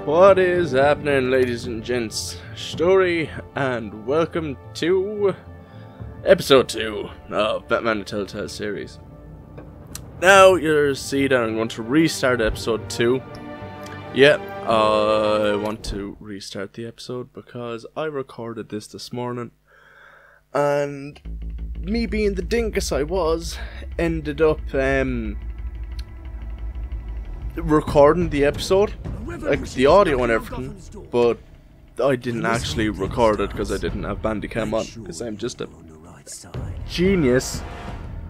What is happening, ladies and gents? Story, and welcome to episode 2 of Batman the Telltale series. Now you'll see that I'm going to restart episode 2. Yeah, I want to restart the episode because I recorded this morning, and me being the dingus I was, ended up recording the episode, like the audio and everything, but I didn't actually record it because I didn't have Bandicam on, because I'm just a genius.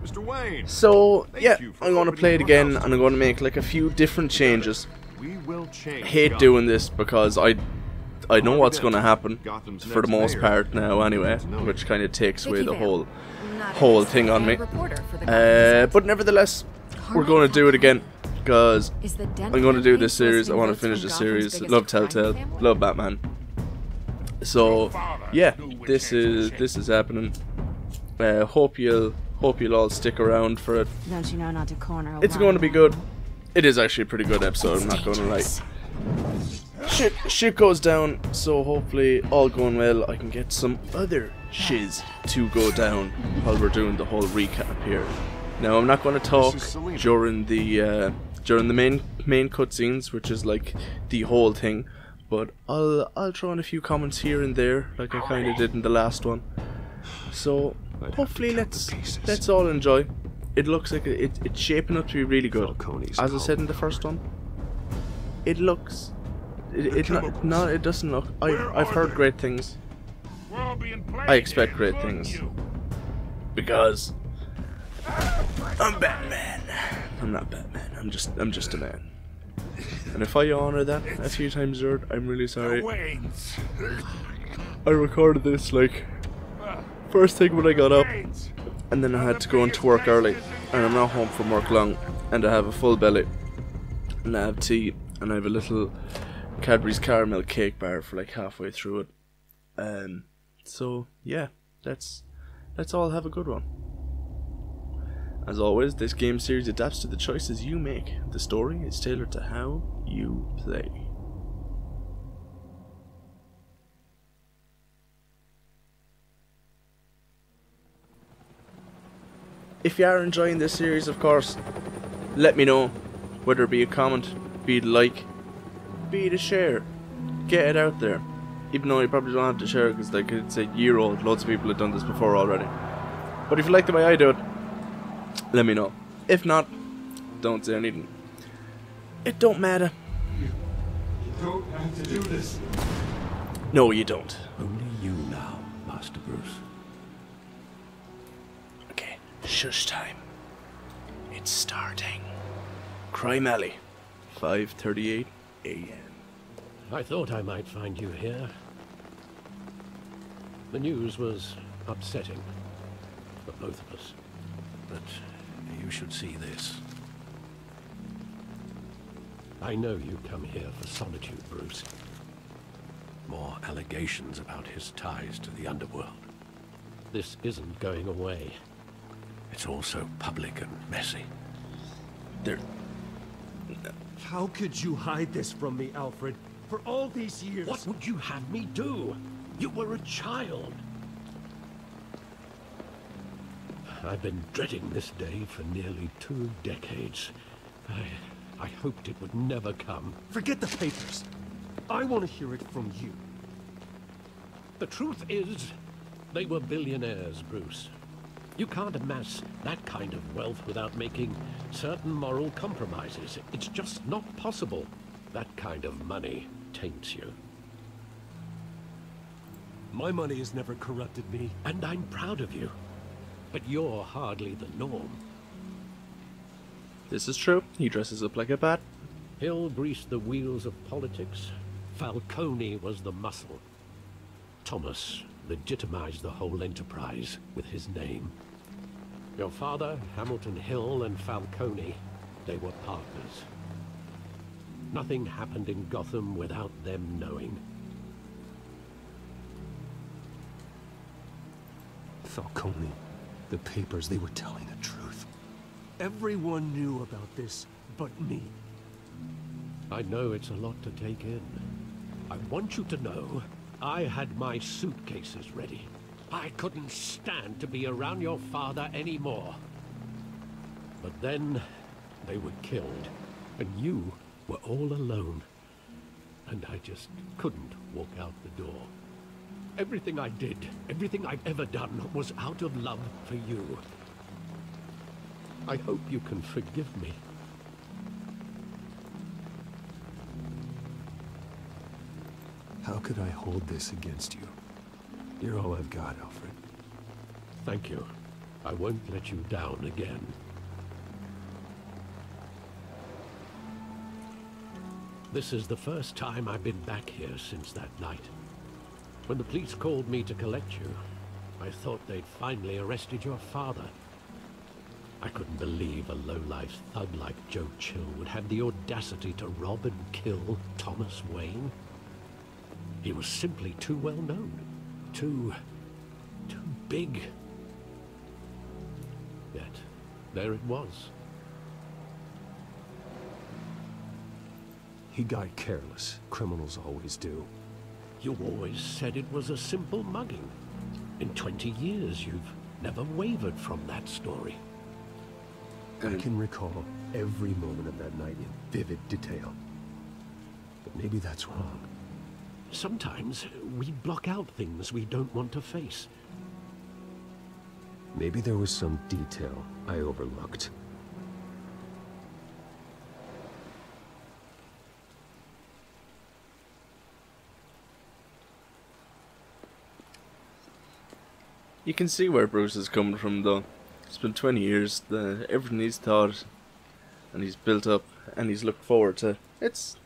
Mr. Wayne. So yeah, I'm going to play it again, and I'm going to make like a few different changes. I hate doing this because I know what's going to happen for the most part now anyway, which kind of takes away the whole thing on me. But nevertheless, we're going to do it again. Because I'm going to do this series, I want to finish the series, love Telltale, love Batman. So yeah, this is happening. Hope you'll all stick around for it. Don't you know not to corner it's going to be good. It is actually a pretty good episode, I'm not going to lie. Shit goes down, so hopefully all going well, I can get some other shiz to go down while we're doing the whole recap here. Now I'm not going to talk during the main cutscenes, which is like the whole thing, but I'll throw in a few comments here and there, like I kind of did in the last one. So hopefully let's all enjoy. It looks like it's shaping up to be really good. As I said in the first one, it looks. It doesn't look. I've heard great things. I expect great things because I'm Batman. I'm not Batman. I'm just a man. And if I honor that a few times word, I'm really sorry. I recorded this like first thing when I got up, and then I had to go into work early, and I'm not home from work long, and I have a full belly, and I have tea, and I have a little Cadbury's caramel cake bar for like halfway through it. So yeah, let's all have a good one. As always, this game series adapts to the choices you make. The story is tailored to how you play. If you are enjoying this series, of course, let me know. Whether it be a comment, be it a like, be it a share. Get it out there. Even though you probably don't have to share it because like it's a year old. Loads of people have done this before already. But if you like the way I do it, let me know. If not, don't say anything. It don't matter. You don't have to do this. No, you don't. Only you now, Master Bruce. Okay, shush time. It's starting. Crime Alley, 5:38 a.m. I thought I might find you here. The news was upsetting for both of us. But you should see this. I know you come here for solitude, Bruce. More allegations about his ties to the underworld. This isn't going away. It's all so public and messy. How could you hide this from me, Alfred? For all these years... What would you have me do? You were a child. I've been dreading this day for nearly 2 decades. I hoped it would never come. Forget the papers. I want to hear it from you. The truth is, they were billionaires, Bruce. You can't amass that kind of wealth without making certain moral compromises. It's just not possible. That kind of money taints you. My money has never corrupted me. And I'm proud of you. But you're hardly the norm. This is true. He dresses up like a bat. Hill greased the wheels of politics. Falcone was the muscle. Thomas legitimized the whole enterprise with his name. Your father, Hamilton Hill, and Falcone, they were partners. Nothing happened in Gotham without them knowing. Falcone. The papers, they were telling the truth. Everyone knew about this but me. I know it's a lot to take in. I want you to know I had my suitcases ready. I couldn't stand to be around your father anymore. But then they were killed, and you were all alone. And I just couldn't walk out the door. Everything I did, everything I've ever done, was out of love for you. I hope you can forgive me. How could I hold this against you? You're all I've got, Alfred. Thank you. I won't let you down again. This is the first time I've been back here since that night. When the police called me to collect you, I thought they'd finally arrested your father. I couldn't believe a low-life thug like Joe Chill would have the audacity to rob and kill Thomas Wayne. He was simply too well known. Too big. Yet, there it was. He got careless. Criminals always do. You always said it was a simple mugging. In 20 years, you've never wavered from that story. I can recall every moment of that night in vivid detail. But maybe that's wrong. Sometimes we block out things we don't want to face. Maybe there was some detail I overlooked. You can see where Bruce is coming from, though. It's been 20 years, everything he's thought, and he's built up, and he's looked forward to. It's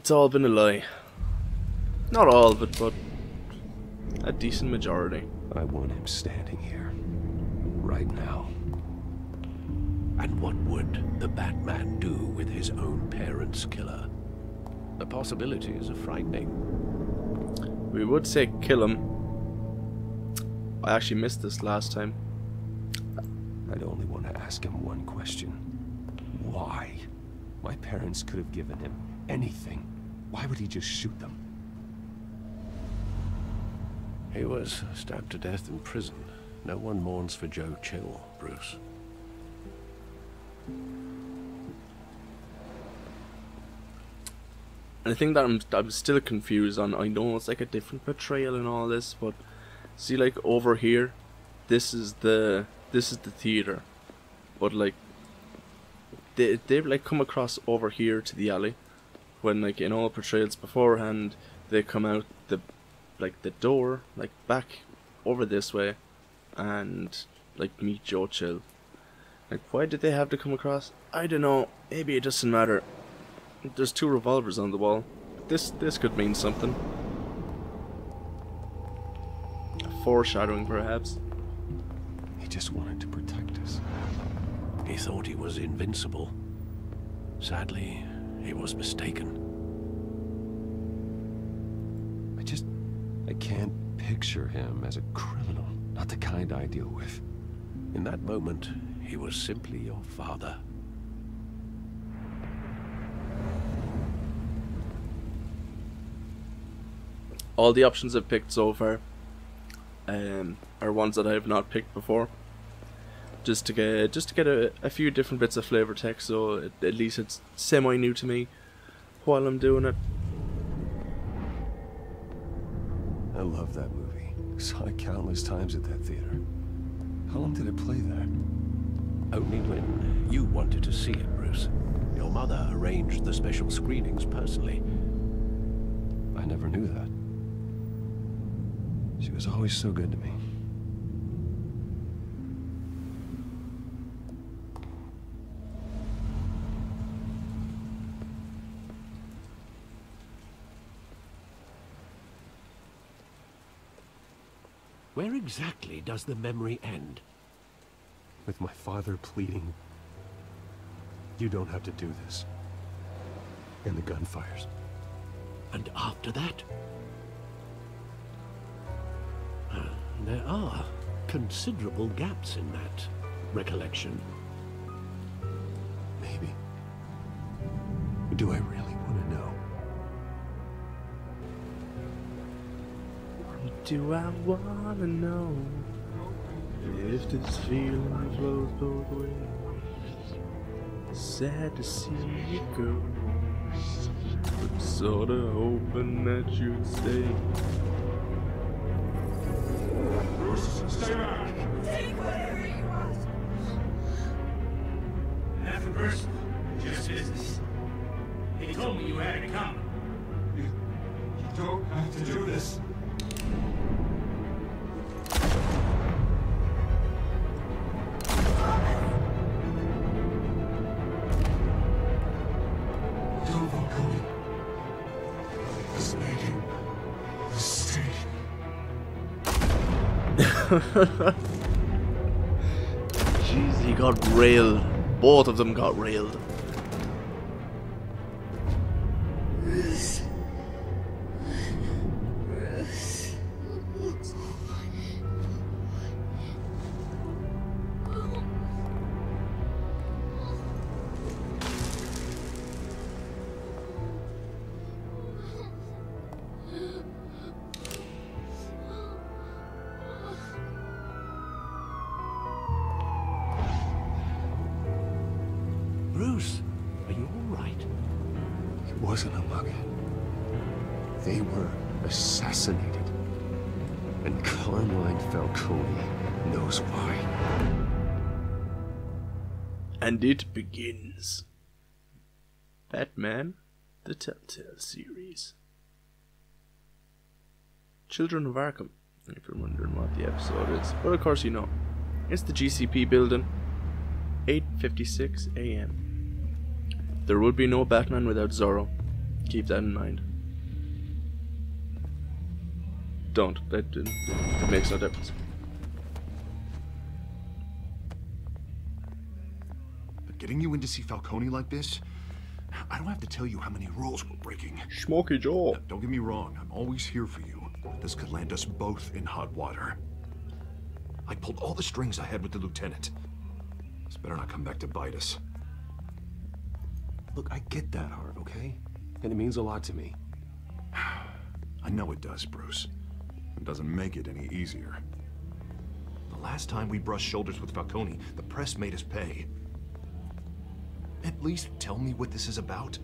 all been a lie. Not all of it, but a decent majority. I want him standing here, right now. And what would the Batman do with his own parents' killer? The possibilities are frightening. We would say kill him. I actually missed this last time. I'd only want to ask him one question. Why? My parents could have given him anything. Why would he just shoot them? He was stabbed to death in prison. No one mourns for Joe Chill, Bruce. And the thing that I'm still confused on, I know it's like a different portrayal and all this, but see, like over here, this is the theater, but like they like come across over here to the alley, when like in all portrayals beforehand they come out the door like back over this way and like meet Joe Chill. Like, why did they have to come across? I don't know. Maybe it doesn't matter. There's 2 revolvers on the wall. This could mean something. Foreshadowing, perhaps. He just wanted to protect us. He thought he was invincible. Sadly, he was mistaken. I can't picture him as a criminal. Not the kind I deal with. In that moment, he was simply your father. All the options I've picked so far are ones that I have not picked before. Just to get a few different bits of flavor text, so at least it's semi new to me while I'm doing it. I love that movie. Saw it countless times at that theater. How long did it play there? Only when you wanted to see it, Bruce. Your mother arranged the special screenings personally. I never knew that. She was always so good to me. Where exactly does the memory end? With my father pleading, "You don't have to do this." And the gunfires. And after that? There are considerable gaps in that recollection. Maybe. Do I really? Do I wanna know if this feeling flows both ways? Sad to see you go, but sorta hoping that you'd stay. Bruce, stay back! Take whatever you want. Nothing personal, just business. He told me you had it coming. You don't have to do this. Don't go, Cody. Just making a mistake. Jeez, he got railed. Both of them got railed. Bruce, are you all right? It wasn't a mug. They were assassinated. And Carmine Falcone knows why. And it begins. Batman, the Telltale series. Children of Arkham, if you're wondering what the episode is. But of course you know. It's the GCP building. 8:56 AM. There would be no Batman without Zorro. Keep that in mind. Don't. That makes no difference. But getting you in to see Falcone like this, I don't have to tell you how many rules we're breaking. Smoky Joe. Now, don't get me wrong, I'm always here for you. This could land us both in hot water. I pulled all the strings I had with the lieutenant. This better not come back to bite us. Look, I get that, Harv, okay? And it means a lot to me. I know it does, Bruce. It doesn't make it any easier. The last time we brushed shoulders with Falcone, the press made us pay. At least tell me what this is about.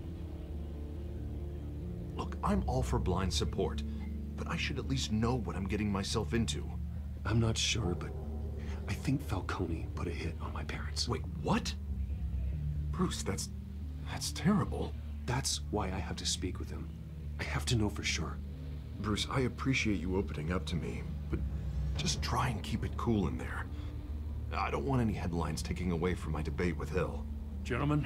Look, I'm all for blind support, but I should at least know what I'm getting myself into. I'm not sure, but I think Falcone put a hit on my parents. Wait, what? Bruce, that's terrible. That's why I have to speak with him. I have to know for sure. Bruce, I appreciate you opening up to me, but just try and keep it cool in there. I don't want any headlines taking away from my debate with Hill. Gentlemen,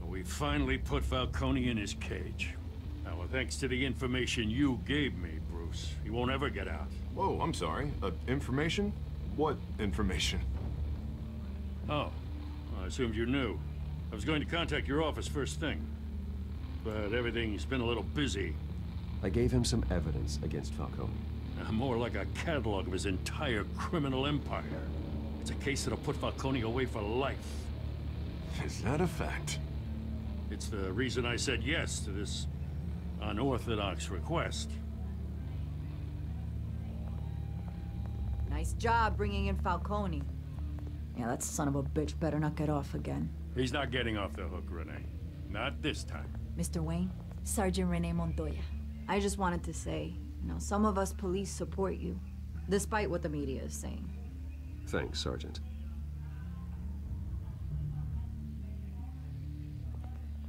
we finally put Falcone in his cage. Now, thanks to the information you gave me, Bruce, he won't ever get out. Whoa, I'm sorry. Information? What information? Oh, I assumed you knew. I was going to contact your office first thing, but everything's been a little busy. I gave him some evidence against Falcone. More like a catalog of his entire criminal empire. It's a case that'll put Falcone away for life. Is that a fact? It's the reason I said yes to this unorthodox request. Nice job bringing in Falcone. Yeah, that son of a bitch better not get off again. He's not getting off the hook, Renee. Not this time. Mr. Wayne, Sergeant Renee Montoya. I just wanted to say, some of us police support you, despite what the media is saying. Thanks, Sergeant.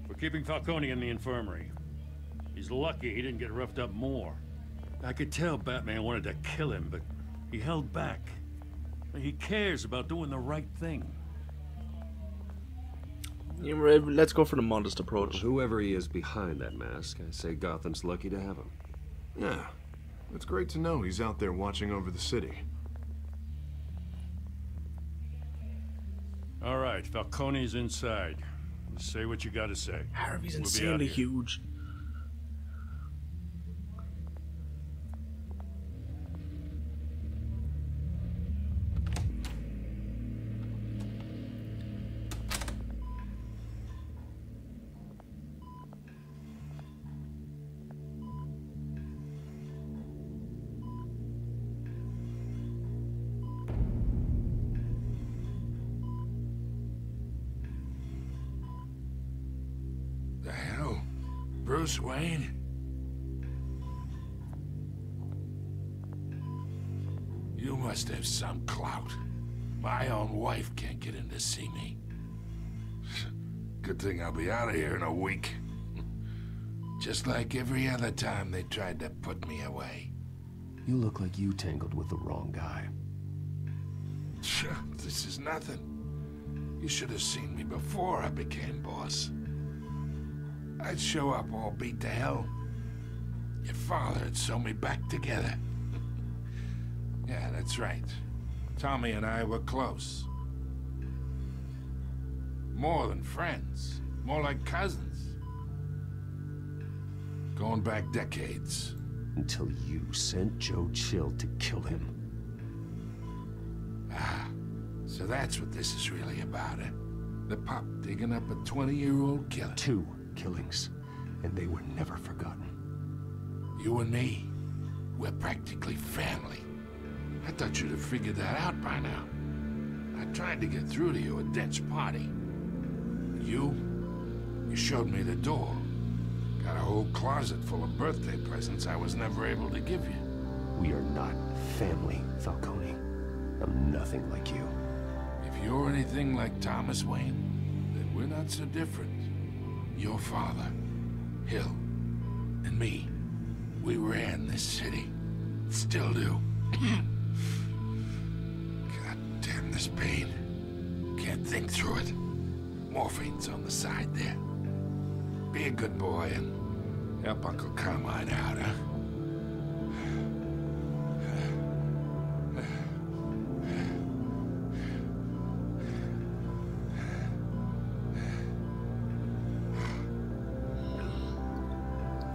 We're keeping Falcone in the infirmary. He's lucky he didn't get roughed up more. I could tell Batman wanted to kill him, but he held back. He cares about doing the right thing. Yeah, let's go for the modest approach. Whoever he is behind that mask, I say Gotham's lucky to have him. Yeah. It's great to know he's out there watching over the city. All right, Falcone's inside. Say what you gotta say. Harvey's We'll be out insanely here. huge. Bruce Wayne? You must have some clout. My own wife can't get in to see me. Good thing I'll be out of here in a week. Just like every other time they tried to put me away. You look like you tangled with the wrong guy. This is nothing. You should have seen me before I became boss. I'd show up all beat to hell. Your father had sewn me back together. Yeah, that's right. Tommy and I were close. More than friends. More like cousins. Going back decades. Until you sent Joe Chill to kill him. Ah, so that's what this is really about, eh? The pup digging up a 20-year-old killer. 2 killings, and they were never forgotten. You and me, we're practically family. I thought you'd have figured that out by now. I tried to get through to you at Dent's party. You showed me the door. Got a whole closet full of birthday presents I was never able to give you. We are not family, Falcone. I'm nothing like you. If you're anything like Thomas Wayne, then we're not so different. Your father, Hill, and me, we ran this city. Still do. God damn this pain. Can't think through it. Morphine's on the side there. Be a good boy and help Uncle Carmine out, huh?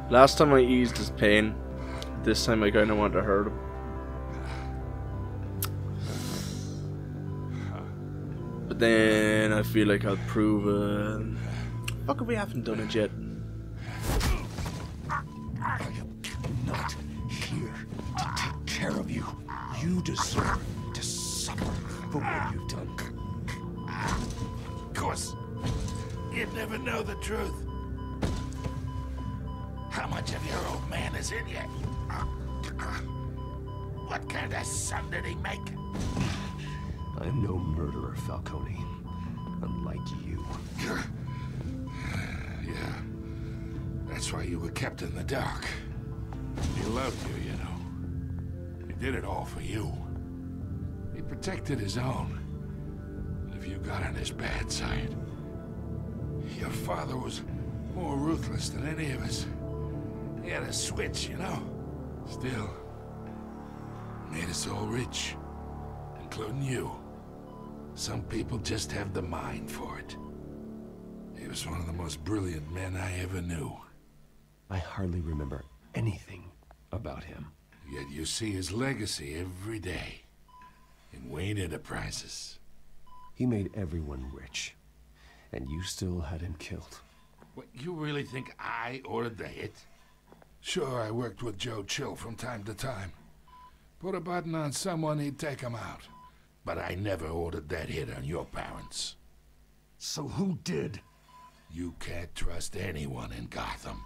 Last time I eased his pain, this time I kinda want to hurt him. But then I feel like I'll prove fuck if we haven't done it yet. I am not here to take care of you. You deserve to suffer for what you've done. Of course, you'd never know the truth. How much of your old man is in you? What kind of son did he make? I am no murderer, Falcone. Unlike you. Yeah. That's why you were kept in the dark. He loved you, you know. He did it all for you. He protected his own. But if you got on his bad side, your father was more ruthless than any of us. He had a switch, you know. Still, made us all rich, including you. Some people just have the mind for it. He was one of the most brilliant men I ever knew. I hardly remember anything about him. Yet you see his legacy every day in Wayne Enterprises. He made everyone rich, and you still had him killed. What, you really think I ordered the hit? Sure, I worked with Joe Chill from time to time. Put a button on someone, he'd take him out. But I never ordered that hit on your parents. So who did? You can't trust anyone in Gotham.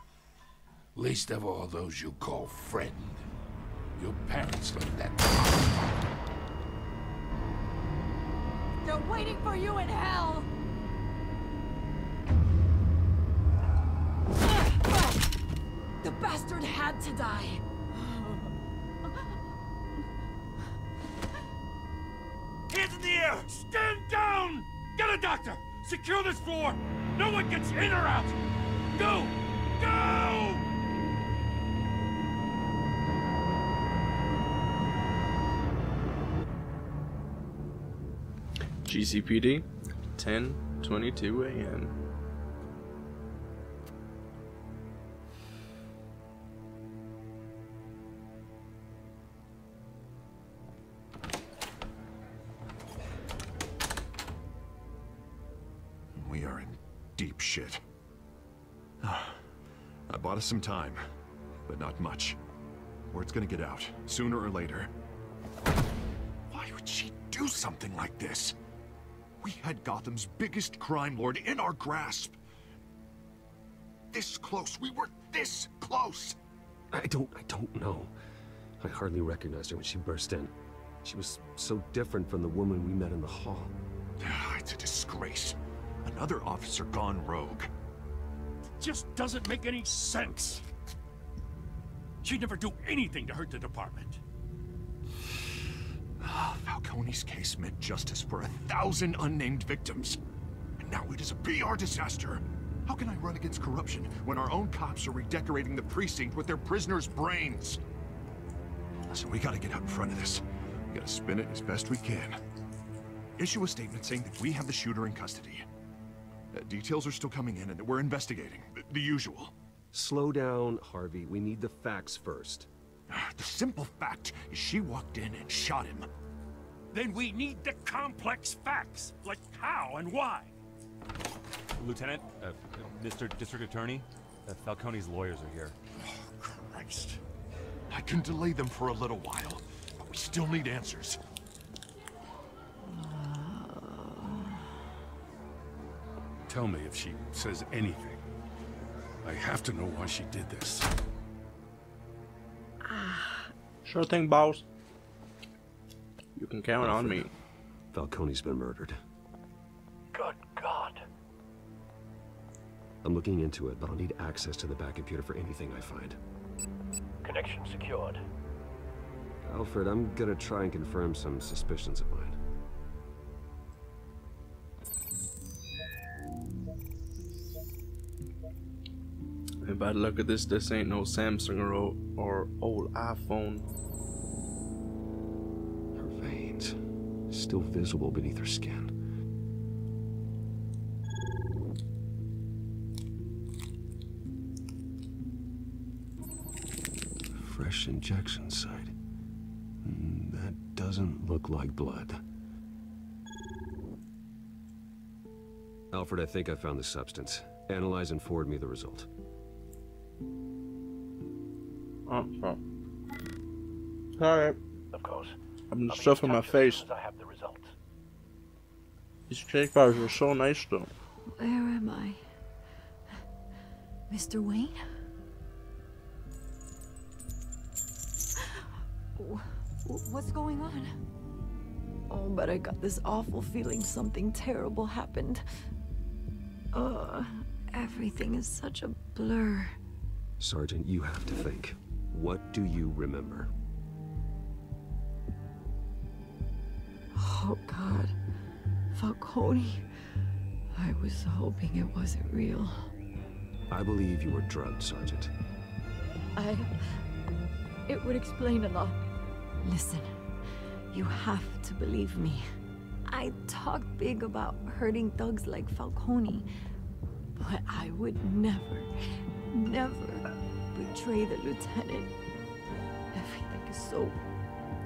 Least of all those you call friend. Your parents looked at me. They're waiting for you in hell! The bastard had to die. Hands in the air! Stand down! Get a doctor! Secure this floor! No one gets in or out! Go! Go! GCPD, 10:22 a.m. We are in deep shit. I bought us some time, but not much. Word's gonna get out, sooner or later. Why would she do something like this? We had Gotham's biggest crime lord in our grasp. this close. We were this close. I don't know. I hardly recognized her when she burst in. She was so different from the woman we met in the hall. It's a disgrace. Another officer gone rogue. Just doesn't make any sense. She'd never do anything to hurt the department. Falcone's case meant justice for 1,000 unnamed victims. And now it is a PR disaster. How can I run against corruption when our own cops are redecorating the precinct with their prisoners' brains? Listen, we gotta get out in front of this. We gotta spin it as best we can. Issue a statement saying that we have the shooter in custody. Details are still coming in and that we're investigating. The usual. Slow down, Harvey. We need the facts first. The simple fact is she walked in and shot him. Then we need the complex facts, like how and why. Lieutenant, Mr. District Attorney, Falcone's lawyers are here. Oh, Christ. I can delay them for a little while, but we still need answers. Tell me if she says anything. I have to know why she did this. Sure thing, boss. You can count on me. Falcone's been murdered. Good God. I'm looking into it, but I'll need access to the back computer for anything I find. Connection secured. Alfred, I'm gonna try and confirm some suspicions of mine. If I look at this ain't no Samsung or old iPhone. Her veins, still visible beneath her skin. Fresh injection site. That doesn't look like blood. Alfred, I think I found the substance. Analyze and forward me the result. Oh. Sorry. Of course. I'm just stuffing my face. I have the results. These cake bars are so nice though. Where am I? Mr. Wayne? What's going on? Oh, but I got this awful feeling something terrible happened. Everything is such a blur. Sergeant, you have to think. What do you remember? Oh, God. Falcone. I was hoping it wasn't real. I believe you were drugged, Sergeant. It would explain a lot. Listen, you have to believe me. I talk big about hurting thugs like Falcone, but I would never betray the lieutenant. Everything is so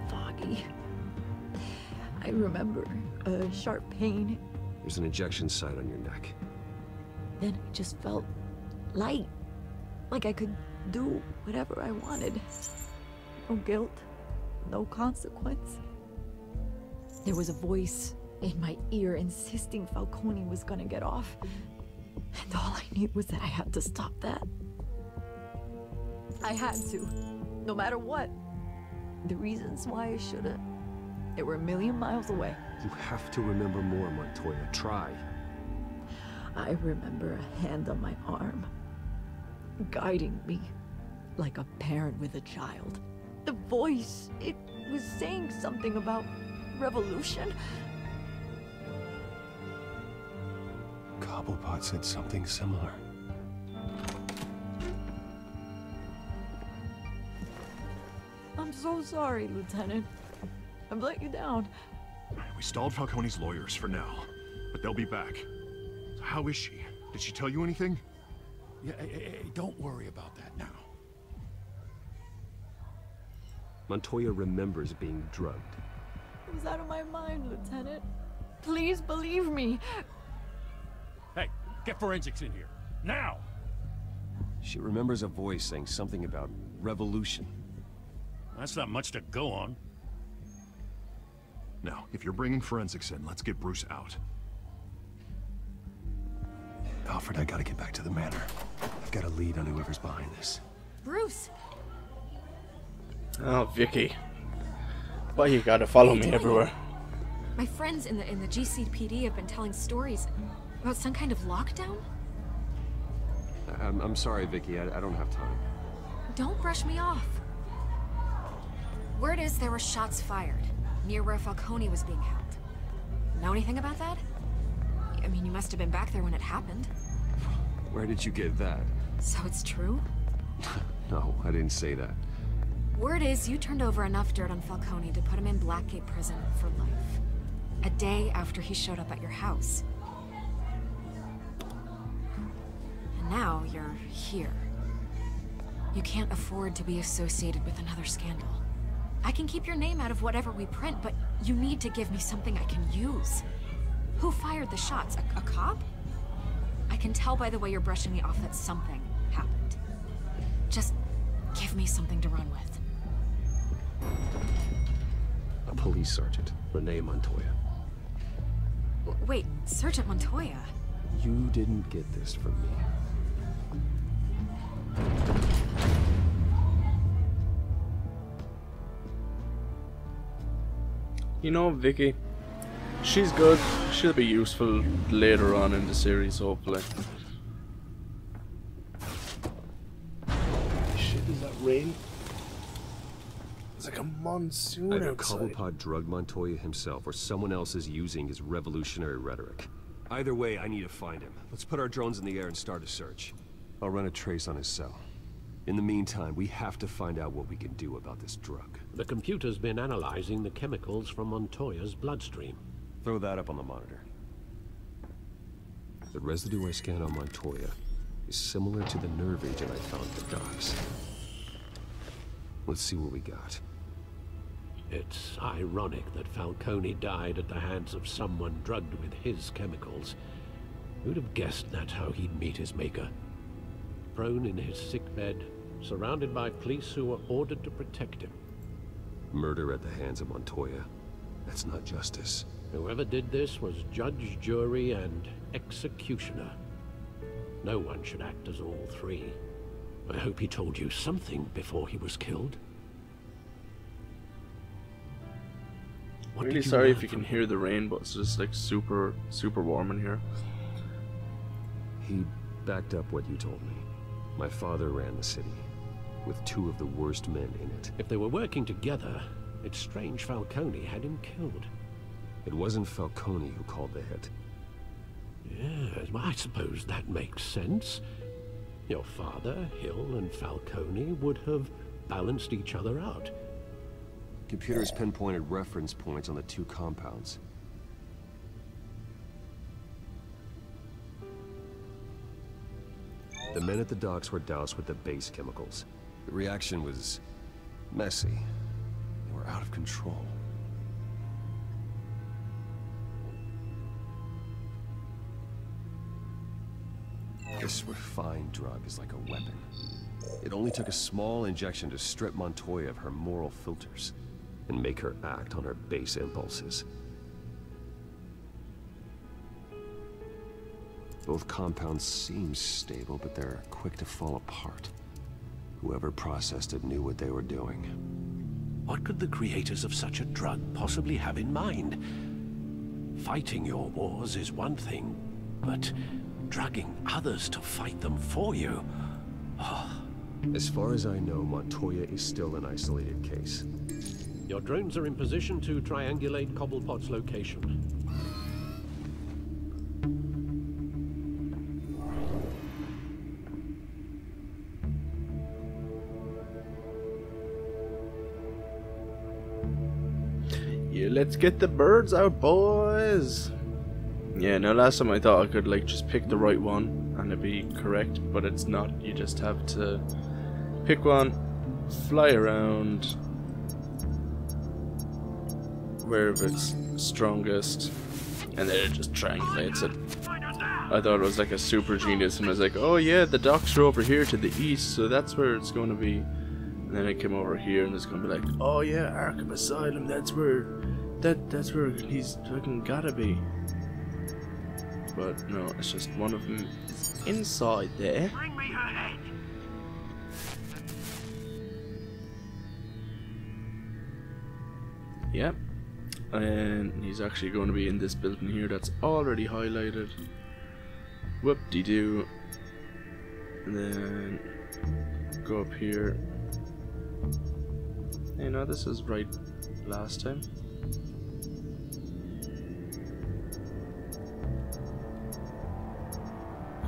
foggy. I remember a sharp pain. There's an injection site on your neck. Then it just felt light, like I could do whatever I wanted. No guilt, no consequence. There was a voice in my ear insisting Falcone was gonna get off. And all I knew was that I had to stop that. I had to, no matter what. The reasons why I shouldn't, they were a million miles away. You have to remember more, Montoya. Try. I remember a hand on my arm, guiding me like a parent with a child. The voice, it was saying something about revolution. Cobblepot said something similar. I'm so sorry, Lieutenant. I've let you down. We stalled Falcone's lawyers for now, but they'll be back. So how is she? Did she tell you anything? Yeah, hey, don't worry about that now. Montoya remembers being drugged. I was out of my mind, Lieutenant. Please believe me. Hey, get forensics in here. Now! She remembers a voice saying something about revolution. That's not much to go on. Now, if you're bringing forensics in, let's get Bruce out. Alfred, I gotta get back to the manor. I've got a lead on whoever's behind this. Bruce! Oh, Vicky. Why you gotta follow me everywhere? My friends in the GCPD have been telling stories about some kind of lockdown. I'm sorry, Vicky. I don't have time. Don't brush me off. Word is there were shots fired near where Falcone was being held. Know anything about that? I mean, you must have been back there when it happened. Where did you get that? So it's true? No, I didn't say that. Word is you turned over enough dirt on Falcone to put him in Blackgate Prison for life. A day after he showed up at your house. And now you're here. You can't afford to be associated with another scandal. I can keep your name out of whatever we print, but you need to give me something I can use. Who fired the shots? A cop? I can tell by the way you're brushing me off that something happened. Just give me something to run with. A police sergeant, Renee Montoya. Wait, Sergeant Montoya? You didn't get this from me. You know, Vicky, she's good. She'll be useful later on in the series, hopefully. Shit, is that rain? It's like a monsoon Either outside. Cobblepot drugged Montoya himself, or someone else is using his revolutionary rhetoric. Either way, I need to find him. Let's put our drones in the air and start a search. I'll run a trace on his cell. In the meantime, we have to find out what we can do about this drug. The computer's been analyzing the chemicals from Montoya's bloodstream. Throw that up on the monitor. The residue I scanned on Montoya is similar to the nerve agent I found at the docks. Let's see what we got. It's ironic that Falcone died at the hands of someone drugged with his chemicals. Who'd have guessed that's how he'd meet his maker? Prone in his sickbed, surrounded by police who were ordered to protect him. Murder at the hands of Montoya. That's not justice. Whoever did this was judge, jury, and executioner. No one should act as all three. I hope he told you something before he was killed. I'm really sorry if you can hear the rain, but it's just like super warm in here. He backed up what you told me. My father ran the city, with two of the worst men in it. If they were working together, it's strange Falcone had him killed. It wasn't Falcone who called the hit. Yes, well, I suppose that makes sense. Your father, Hill, and Falcone would have balanced each other out. Computers pinpointed reference points on the two compounds. The men at the docks were doused with the base chemicals. The reaction was messy. They were out of control. This refined drug is like a weapon. It only took a small injection to strip Montoya of her moral filters and make her act on her base impulses. Both compounds seem stable, but they're quick to fall apart. Whoever processed it knew what they were doing. What could the creators of such a drug possibly have in mind? Fighting your wars is one thing, but drugging others to fight them for you? As far as I know, Montoya is still an isolated case. Your drones are in position to triangulate Cobblepot's location. Yeah, let's get the birds out, boys. Yeah, no, last time I thought I could like just pick the right one and it'd be correct, but it's not. You just have to pick one, fly around wherever it's strongest, and then it just triangulates it. I thought it was like a super genius, and I was like, oh yeah, the docks are over here to the east, so that's where it's going to be. And then it came over here, and it's going to be like, oh yeah, Arkham Asylum, that's where he's fucking gotta be. but no, it's just one of them is inside there. Bring me her head. Yep. And he's actually going to be in this building here that's already highlighted. Whoop-de-doo. And then go up here. Hey, no, this is right last time.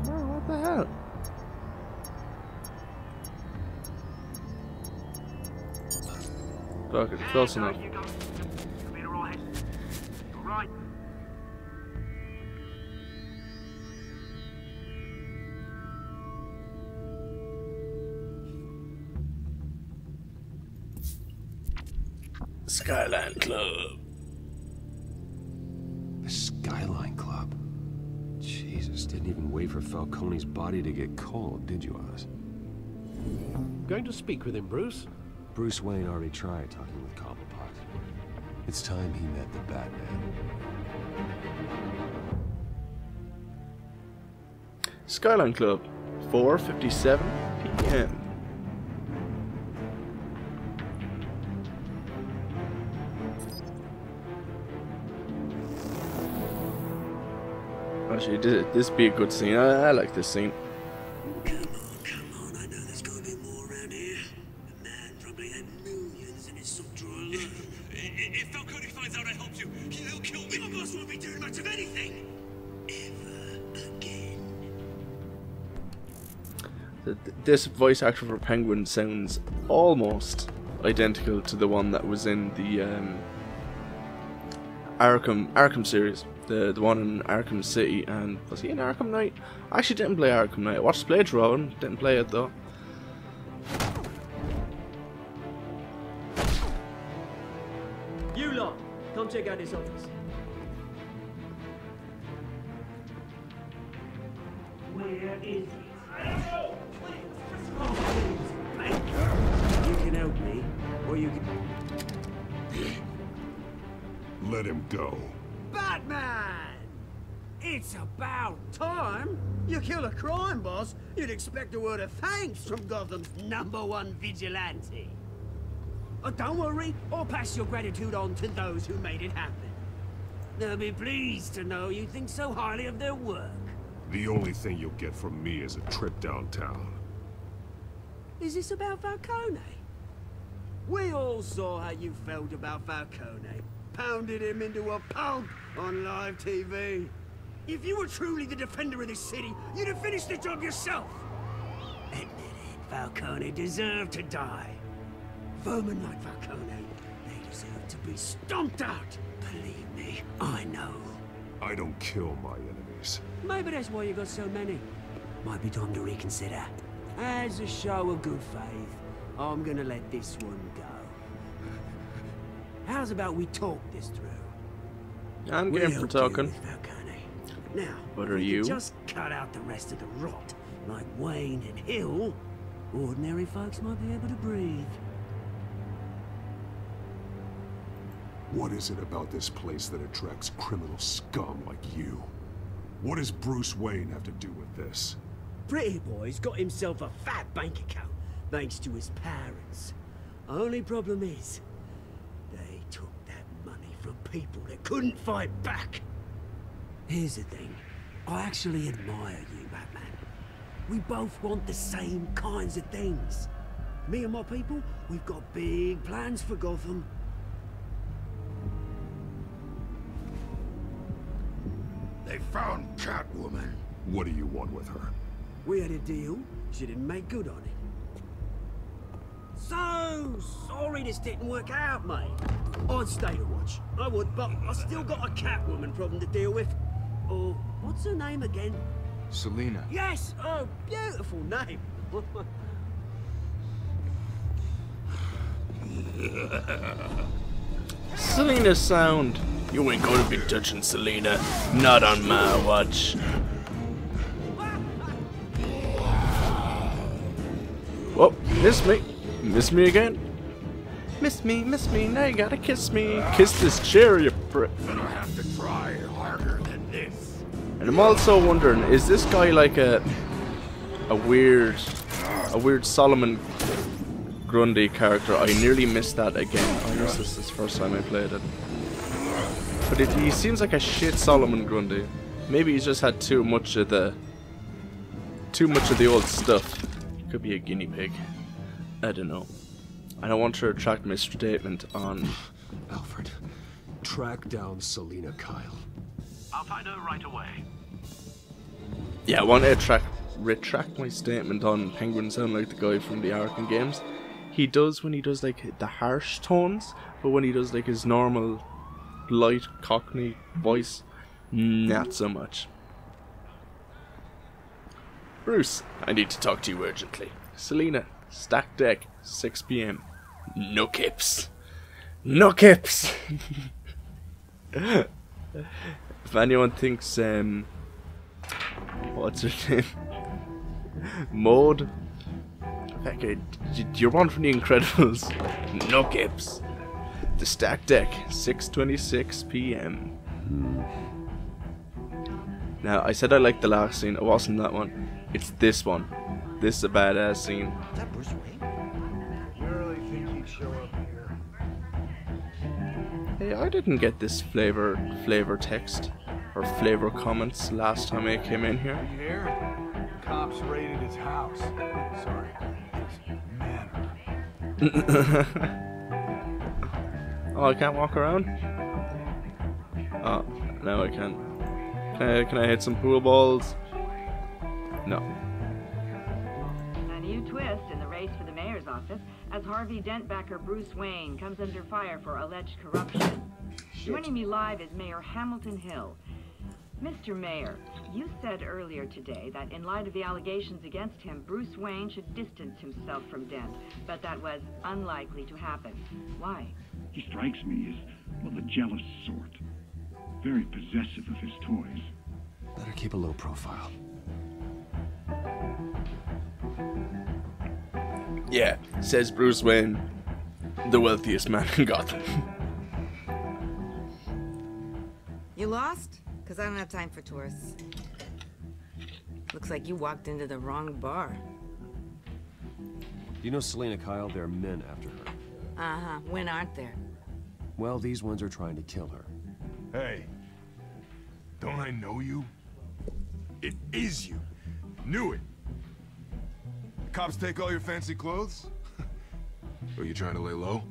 Oh, what the hell? Fuck it, close enough. Right. Skyline Club. The Skyline Club? Jesus, didn't even wait for Falcone's body to get cold, did you, Oz? Going to speak with him, Bruce? Bruce Wayne already tried talking with Cobblepot. It's time he met the Batman. Skyline Club, 4:57 p.m. Actually, this be a good scene. I like this scene. Come on, I know there's gonna be more around here. The man probably had millions in his soft drawer alone. If Falcone finds out I helped you, he'll kill me. Your boss won't be doing much of anything. Ever again. This voice actor for Penguin sounds almost identical to the one that was in the Arkham series. The one in Arkham City, and was he in Arkham Knight? I actually didn't play Arkham Knight. I watched the playthrough and didn't play it though. You lot, come check out this office. Where is he? I don't know. You can help me, or you can... Let him go. Batman! It's about time. You kill a crime boss, you'd expect a word of thanks from Gotham's #1 vigilante. Oh, don't worry, I'll pass your gratitude on to those who made it happen. They'll be pleased to know you think so highly of their work. The only thing you'll get from me is a trip downtown. Is this about Falcone? We all saw how you felt about Falcone. Pounded him into a pulp on live TV. If you were truly the defender of this city, you'd have finished the job yourself. Admit it, Falcone deserved to die. Vermin like Falcone, they deserve to be stomped out. Believe me, I know. I don't kill my enemies. Maybe that's why you got so many. Might be time to reconsider. As a show of good faith, I'm gonna let this one go. How's about we talk this through? I'm game for talking. Now, what are you? Just cut out the rest of the rot, like Wayne and Hill. Ordinary folks might be able to breathe. What is it about this place that attracts criminal scum like you? What does Bruce Wayne have to do with this? Pretty Boy's got himself a fat bank account, thanks to his parents. Only problem is, they took that money from people that couldn't fight back. Here's the thing, I actually admire you, Batman. We both want the same kinds of things. Me and my people, we've got big plans for Gotham. They found Catwoman. What do you want with her? We had a deal, she didn't make good on it. So sorry this didn't work out, mate. I'd stay to watch, I would, but I still got a Catwoman problem to deal with. Oh, what's her name again? Selina. Yes! Oh, beautiful name. Selina sound. You ain't gonna be touching Selina. Not on my watch. Whoa, miss me. Miss me again. Miss me, now you gotta kiss me. Kiss this chair, you prick. Gonna have to try harder than this. And I'm also wondering, is this guy like a weird Solomon Grundy character? I nearly missed that again. I missed this first time I played it. But he seems like a shit Solomon Grundy. Maybe he's just had too much of the old stuff. Could be a guinea pig. I don't know. I don't want to retract my statement on... Alfred, track down Selina Kyle. I'll find her right away. Yeah, I want to retract my statement on Penguin sound like the guy from the Arkham games. He does when he does like the harsh tones, but when he does like his normal light Cockney voice, not so much. Bruce, I need to talk to you urgently. Selina, stack deck, 6 PM. No kips. No kips! If anyone thinks, what's her name? Maud? Okay, you're one from The Incredibles. No kips. The stack deck, 6:26 PM. Now, I said I liked the last scene. It wasn't that one. It's this one. This is a badass scene. Is that Bruce Wayne? You really think he'd show up here? Hey, I didn't get this flavor text or flavor comments last time I came in here. You hear? Cops raided his house. Sorry, his manor. Oh, I can't walk around? Oh, no I can. Can I hit some pool balls? No. A new twist in the race for the mayor's office as Harvey Dentbacker Bruce Wayne comes under fire for alleged corruption. Joining me live is Mayor Hamilton Hill. Mr. Mayor, you said earlier today that in light of the allegations against him, Bruce Wayne should distance himself from Dent, but that was unlikely to happen. Why? He strikes me as, well, the jealous sort. Very possessive of his toys. Better keep a low profile. Yeah, says Bruce Wayne, the wealthiest man in Gotham. You lost? Because I don't have time for tourists. Looks like you walked into the wrong bar. You know Selina Kyle? There are men after her. Uh-huh. When aren't there? Well, these ones are trying to kill her. Hey, don't I know you? It is you. Knew it. The cops take all your fancy clothes? Are you trying to lay low?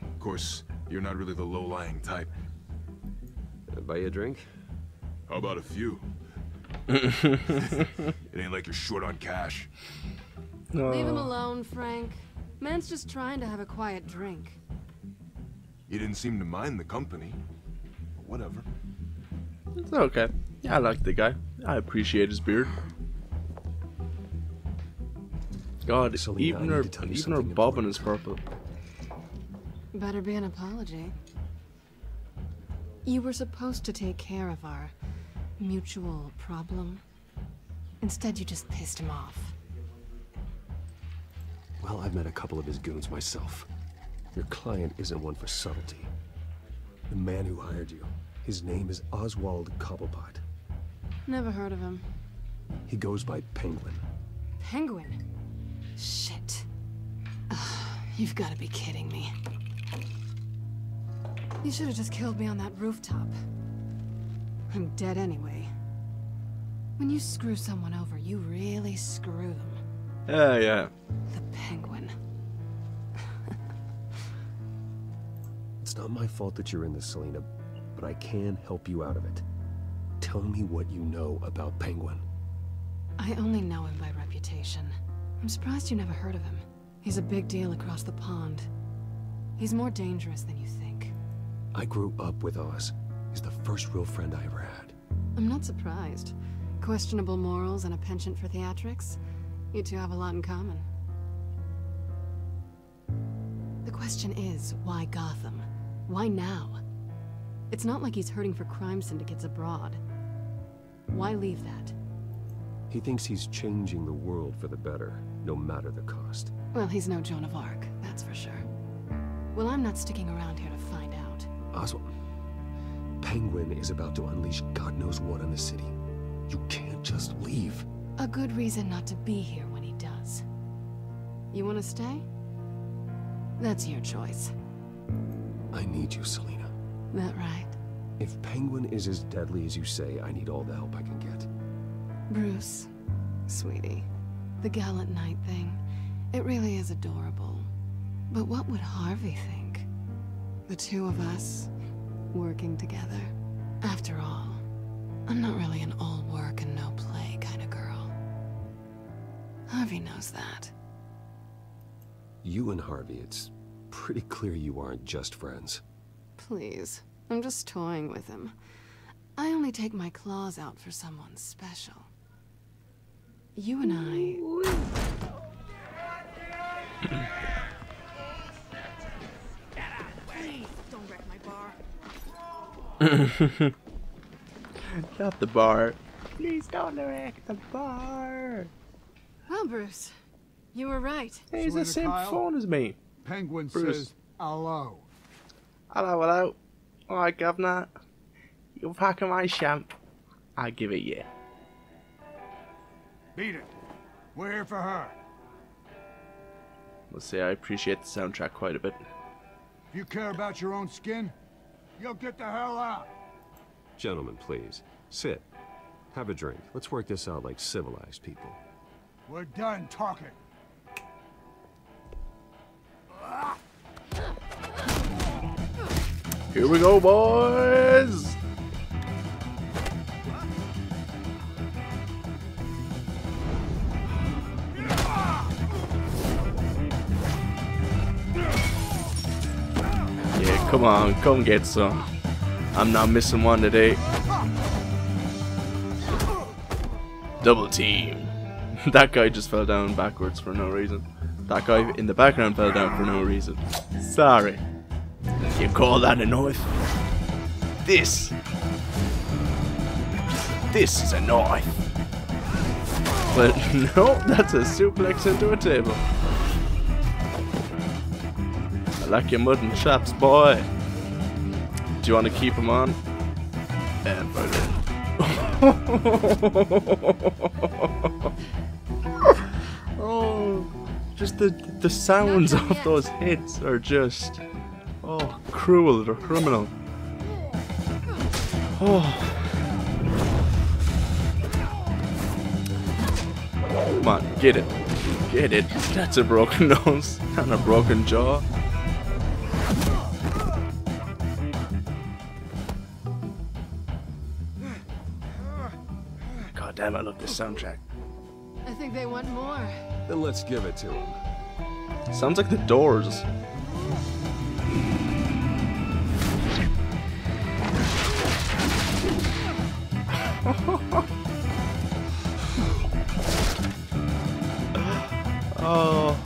Of course, you're not really the low-lying type. Buy you a drink? How about a few? It ain't like you're short on cash. Leave him alone, Frank. Man's just trying to have a quiet drink. You didn't seem to mind the company. But whatever. It's okay. Yeah, I like the guy. I appreciate his beard. God, Selina, even her bobbin is purple. Better be an apology. You were supposed to take care of our mutual problem. Instead, you just pissed him off. Well, I've met a couple of his goons myself. Your client isn't one for subtlety. The man who hired you, his name is Oswald Cobblepot. Never heard of him. He goes by Penguin. Penguin? Shit. Ugh, you've got to be kidding me. You should have just killed me on that rooftop. I'm dead anyway. When you screw someone over, you really screw them. Yeah. The Penguin. It's not my fault that you're in this, Selina, but I can help you out of it. Tell me what you know about Penguin. I only know him by reputation. I'm surprised you never heard of him. He's a big deal across the pond. He's more dangerous than you think. I grew up with Oz. He's the first real friend I ever had. I'm not surprised. Questionable morals and a penchant for theatrics. You two have a lot in common. The question is, why Gotham? Why now? It's not like he's hurting for crime syndicates abroad. Why leave that? He thinks he's changing the world for the better, no matter the cost. Well, he's no Joan of Arc, that's for sure. Well, I'm not sticking around here to find out. Oswald, Penguin is about to unleash God knows what on the city. You can't just leave. A good reason not to be here when he does. You want to stay? That's your choice. I need you, Selina. That right? If Penguin is as deadly as you say, I need all the help I can get. Bruce, sweetie, the gallant knight thing, it really is adorable. But what would Harvey think? The two of us, working together. After all, I'm not really an all work and no play kind of girl. Harvey knows that. You and Harvey, it's pretty clear you aren't just friends. Please, I'm just toying with him. I only take my claws out for someone special. You and I... Please, don't wreck my bar. Not the bar. Please don't wreck the bar. Well, Bruce, you were right. Hey, he's the same phone as me. Penguin Bruce. says hello. Hello, hello. Alright, governor. You're packing my champ. I give it you. Beat it. We're here for her. Let's say I appreciate the soundtrack quite a bit. If you care about your own skin, you'll get the hell out. Gentlemen, please. Sit. Have a drink. Let's work this out like civilized people. We're done talking. Here we go, boys! Yeah, come on, come get some. I'm not missing one today. Double team. That guy just fell down backwards for no reason. That guy in the background fell down for no reason. Sorry. You call that a knife? This is a knife. But no, that's a suplex into a table. I like your mutton chops, boy. Do you want to keep him on? And put it. Oh, just the sounds of those hits are just, oh, cruel. They're criminal. Oh. Come on, get it. Get it. That's a broken nose and a broken jaw. God damn, I love this soundtrack. I think they want more. Then let's give it to them. Sounds like the Doors. Oh.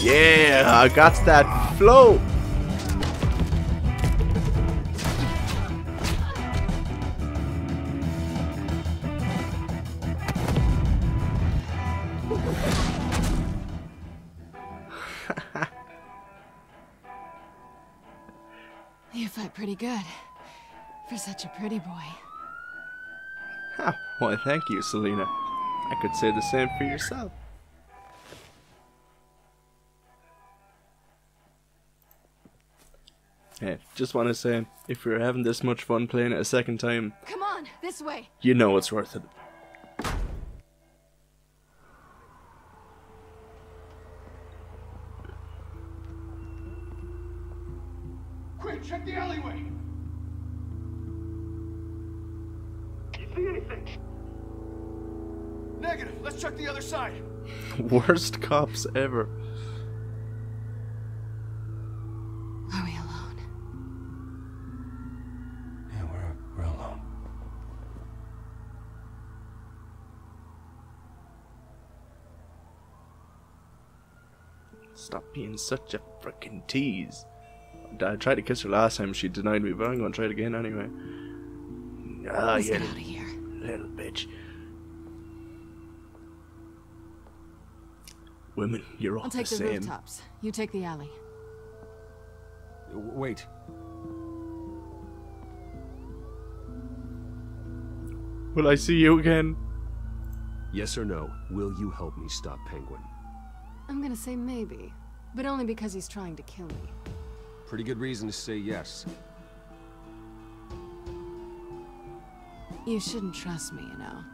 Yeah, I got that flow. You fight pretty good. For such a pretty boy. Oh, why, thank you, Selina. I could say the same for yourself. Hey, just want to say, if you're having this much fun playing it a second time, Come on, this way. you know it's worth it. Quick, check the alleyway. You see anything? Negative. Let's check the other side. Worst cops ever. Are we alone? Yeah, we're alone. Stop being such a frickin' tease. I tried to kiss her last time, she denied me, but I'm gonna try it again anyway. Ah, Let's you get out of here. little bitch. Women, you're all I'll take the the same. rooftops. You take the alley. Wait. Will I see you again? Yes or no, will you help me stop Penguin? I'm gonna say maybe, but only because he's trying to kill me. Pretty good reason to say yes. You shouldn't trust me, you know.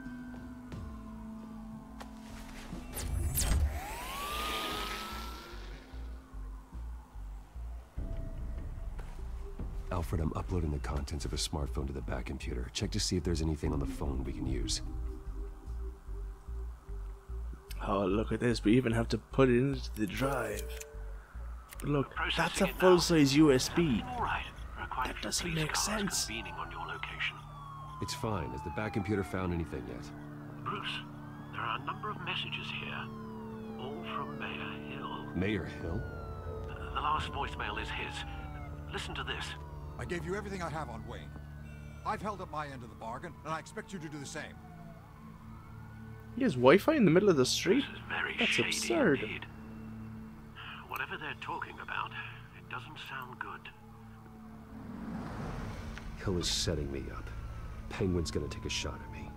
Alfred, I'm uploading the contents of a smartphone to the back computer. Check to see if there's anything on the phone we can use. Oh, look at this. We even have to put it into the drive. Look, that's a full-size USB. That doesn't make sense. On your location. It's fine. Has the back computer found anything yet? Bruce, there are a number of messages here, all from Mayor Hill. Mayor Hill? The last voicemail is his. Listen to this. I gave you everything I have on Wayne. I've held up my end of the bargain, and I expect you to do the same. He has Wi-Fi in the middle of the street? This is very That's shady absurd. indeed. Whatever they're talking about, it doesn't sound good. Hill is setting me up. Penguin's gonna take a shot at me.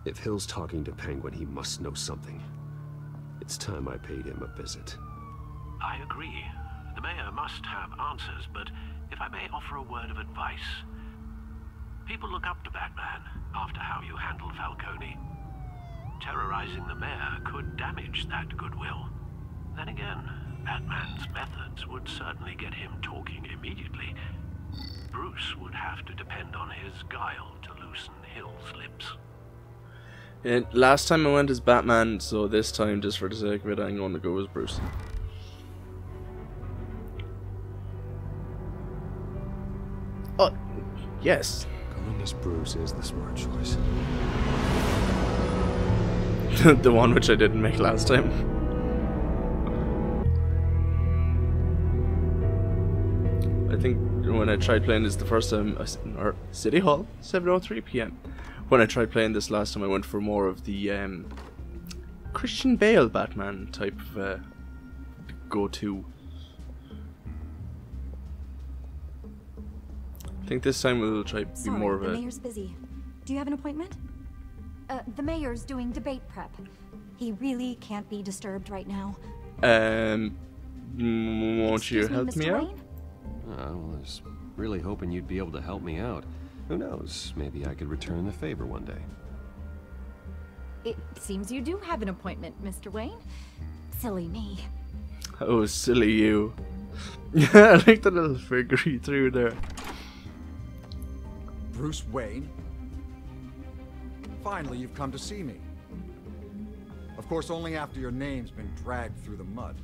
If Hill's talking to Penguin, he must know something. It's time I paid him a visit. I agree. The mayor must have answers, but if I may offer a word of advice. People look up to Batman after how you handled Falcone. Terrorizing the mayor could damage that goodwill. Then again, Batman's methods would certainly get him talking immediately. Bruce would have to depend on his guile to loosen Hill's lips. And last time I went as Batman, so this time, just for the sake of it, I'm going to go as Bruce. Oh, yes. Going as Bruce is the smart choice. The one which I didn't make last time. I think when I tried playing this the first time, or City Hall, 7:03 p.m. When I tried playing this last time, I went for more of the Christian Bale Batman type of go-to. I think this time we'll try to be more of the a... mayor's busy. Do you have an appointment? The mayor's doing debate prep. He really can't be disturbed right now. Won't you Excuse me, help Mr. me out? Wayne? I was really hoping you'd be able to help me out. Who knows? Maybe I could return the favor one day. It seems you do have an appointment, Mr. Wayne. Silly me. Oh, silly you. I like the little figure he threw there. Bruce Wayne? Finally, you've come to see me. Of course, only after your name's been dragged through the mud.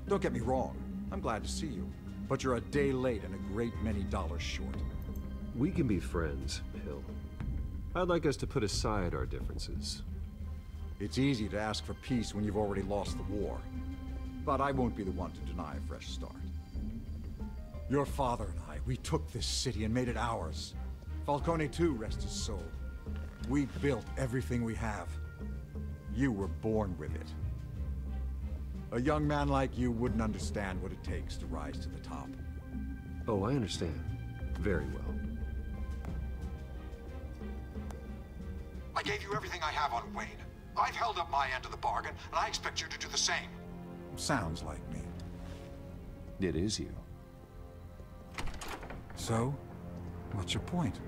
Don't get me wrong, I'm glad to see you. But you're a day late and a great many dollars short. We can be friends, Hill. I'd like us to put aside our differences. It's easy to ask for peace when you've already lost the war. But I won't be the one to deny a fresh start. Your father and I, we took this city and made it ours. Falcone too, rest his soul. We built everything we have. You were born with it. A young man like you wouldn't understand what it takes to rise to the top. Oh, I understand. Very well. I gave you everything I have on Wayne. I've held up my end of the bargain, and I expect you to do the same. Sounds like me. It is you. So, what's your point?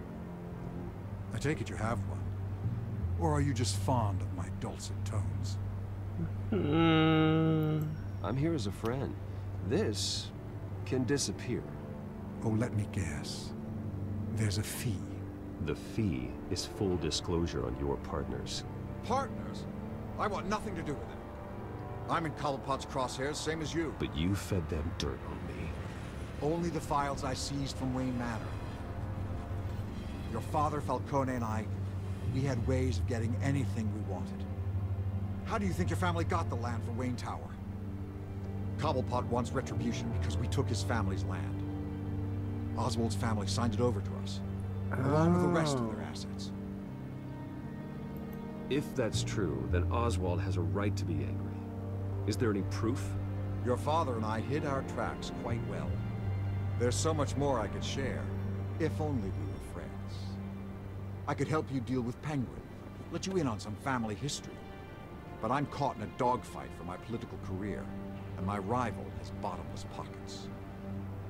I take it you have one. Or are you just fond of my dulcet tones? I'm here as a friend. This can disappear. Oh, let me guess. There's a fee. The fee is full disclosure on your partners. Partners? I want nothing to do with it. I'm in Cobblepot's crosshairs, same as you. But you fed them dirt on me. Only the files I seized from Wayne Manor. Your father, Falcone, and I, we had ways of getting anything we wanted. How do you think your family got the land for Wayne Tower? Cobblepot wants retribution because we took his family's land. Oswald's family signed it over to us, along with the rest of their assets. If that's true, then Oswald has a right to be angry. Is there any proof? Your father and I hid our tracks quite well. There's so much more I could share, if only we were friends. I could help you deal with Penguin, let you in on some family history. But I'm caught in a dogfight for my political career, and my rival has bottomless pockets.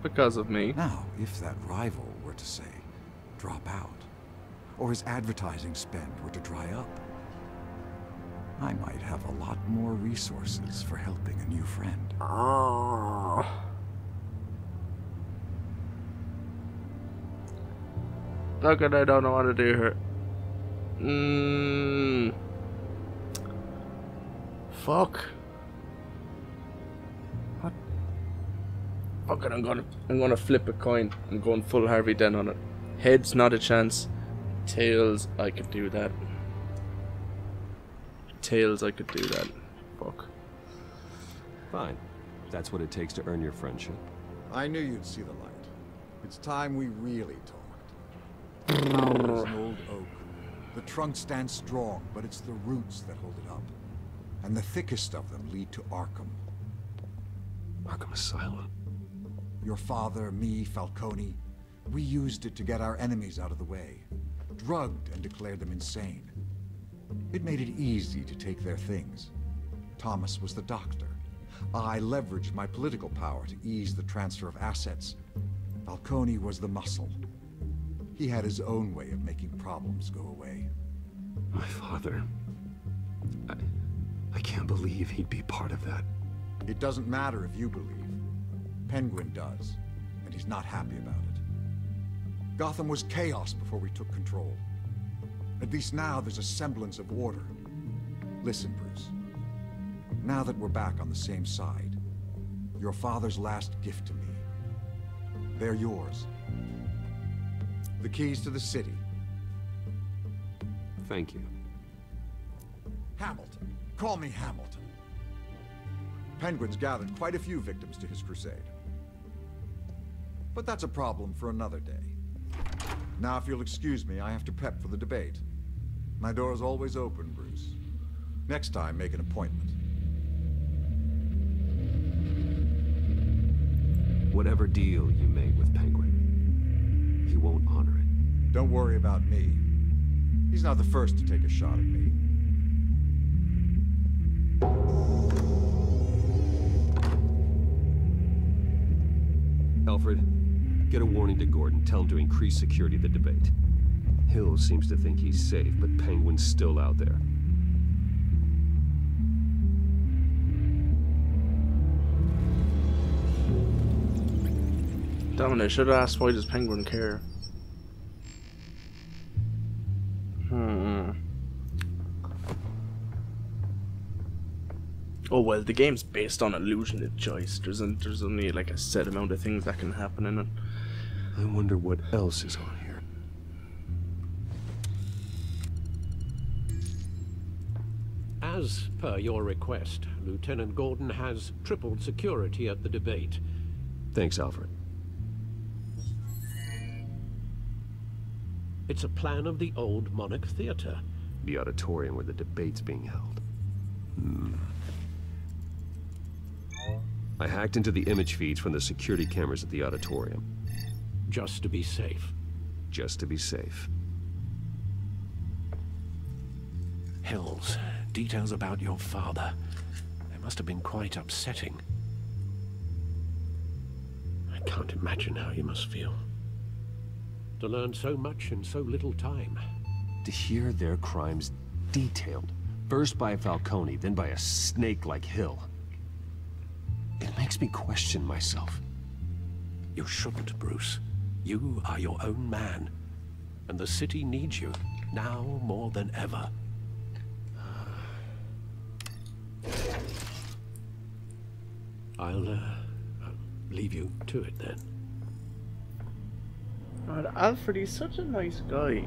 Because of me. Now, if that rival were to say, drop out, or his advertising spend were to dry up, I might have a lot more resources for helping a new friend. Look at I don't know what to do here. Fuck. What? Fuck it, I'm gonna flip a coin. I'm going full Harvey Dent on it. Heads, not a chance. Tails, I could do that. Tails, I could do that. Fuck. Fine. That's what it takes to earn your friendship. I knew you'd see the light. It's time we really talked. The tower is an old oak. The trunk stands strong, but it's the roots that hold it up. And the thickest of them lead to Arkham. Arkham Asylum. Your father, me, Falcone, we used it to get our enemies out of the way. Drugged and declared them insane. It made it easy to take their things. Thomas was the doctor. I leveraged my political power to ease the transfer of assets. Falcone was the muscle. He had his own way of making problems go away. My father... I can't believe he'd be part of that. It doesn't matter if you believe. Penguin does, and he's not happy about it. Gotham was chaos before we took control. At least now there's a semblance of order. Listen, Bruce. Now that we're back on the same side, your father's last gift to me, they're yours. The keys to the city. Thank you. Hamilton. Call me Hamilton. Penguin's gathered quite a few victims to his crusade. But that's a problem for another day. Now, if you'll excuse me, I have to prep for the debate. My door is always open, Bruce. Next time, make an appointment. Whatever deal you made with Penguin, he won't honor it. Don't worry about me. He's not the first to take a shot at me. Alfred, get a warning to Gordon. Tell him to increase security of the debate. Hill seems to think he's safe, but Penguin's still out there. Damn it, I should have asked why does Penguin care? Oh well, the game's based on illusion of choice. There's only like a set amount of things that can happen in it. I wonder what else is on here. As per your request, Lieutenant Gordon has tripled security at the debate. Thanks, Alfred. It's a plan of the old Monarch Theater. The auditorium where the debate's being held. I hacked into the image feeds from the security cameras at the auditorium. Just to be safe. Just to be safe. Hills, details about your father. They must have been quite upsetting. I can't imagine how you must feel. To learn so much in so little time. To hear their crimes detailed. First by Falcone, then by a snake like Hill. It makes me question myself. You shouldn't, Bruce. You are your own man. And the city needs you, now more than ever. I'll leave you to it then. God, Alfred, he's such a nice guy.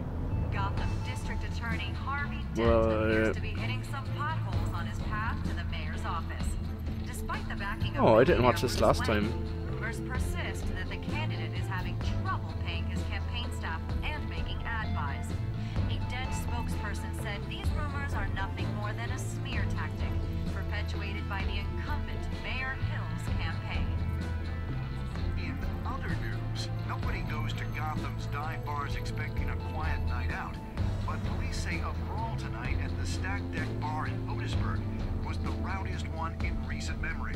Gotham District Attorney Harvey Dent appears to be hitting some potholes on his path to the mayor's office. Despite the backing of I didn't watch this last time. rumors persist that the candidate is having trouble paying his campaign staff and making ad buys. A Dent spokesperson said these rumors are nothing more than a smear tactic for perpetuated by the incumbent Mayor Hill's campaign. In other news, nobody goes to Gotham's dive bars expecting a quiet night out, but police say a brawl tonight at the Stack Deck Bar in Otisburg was the rowdiest one in recent memory.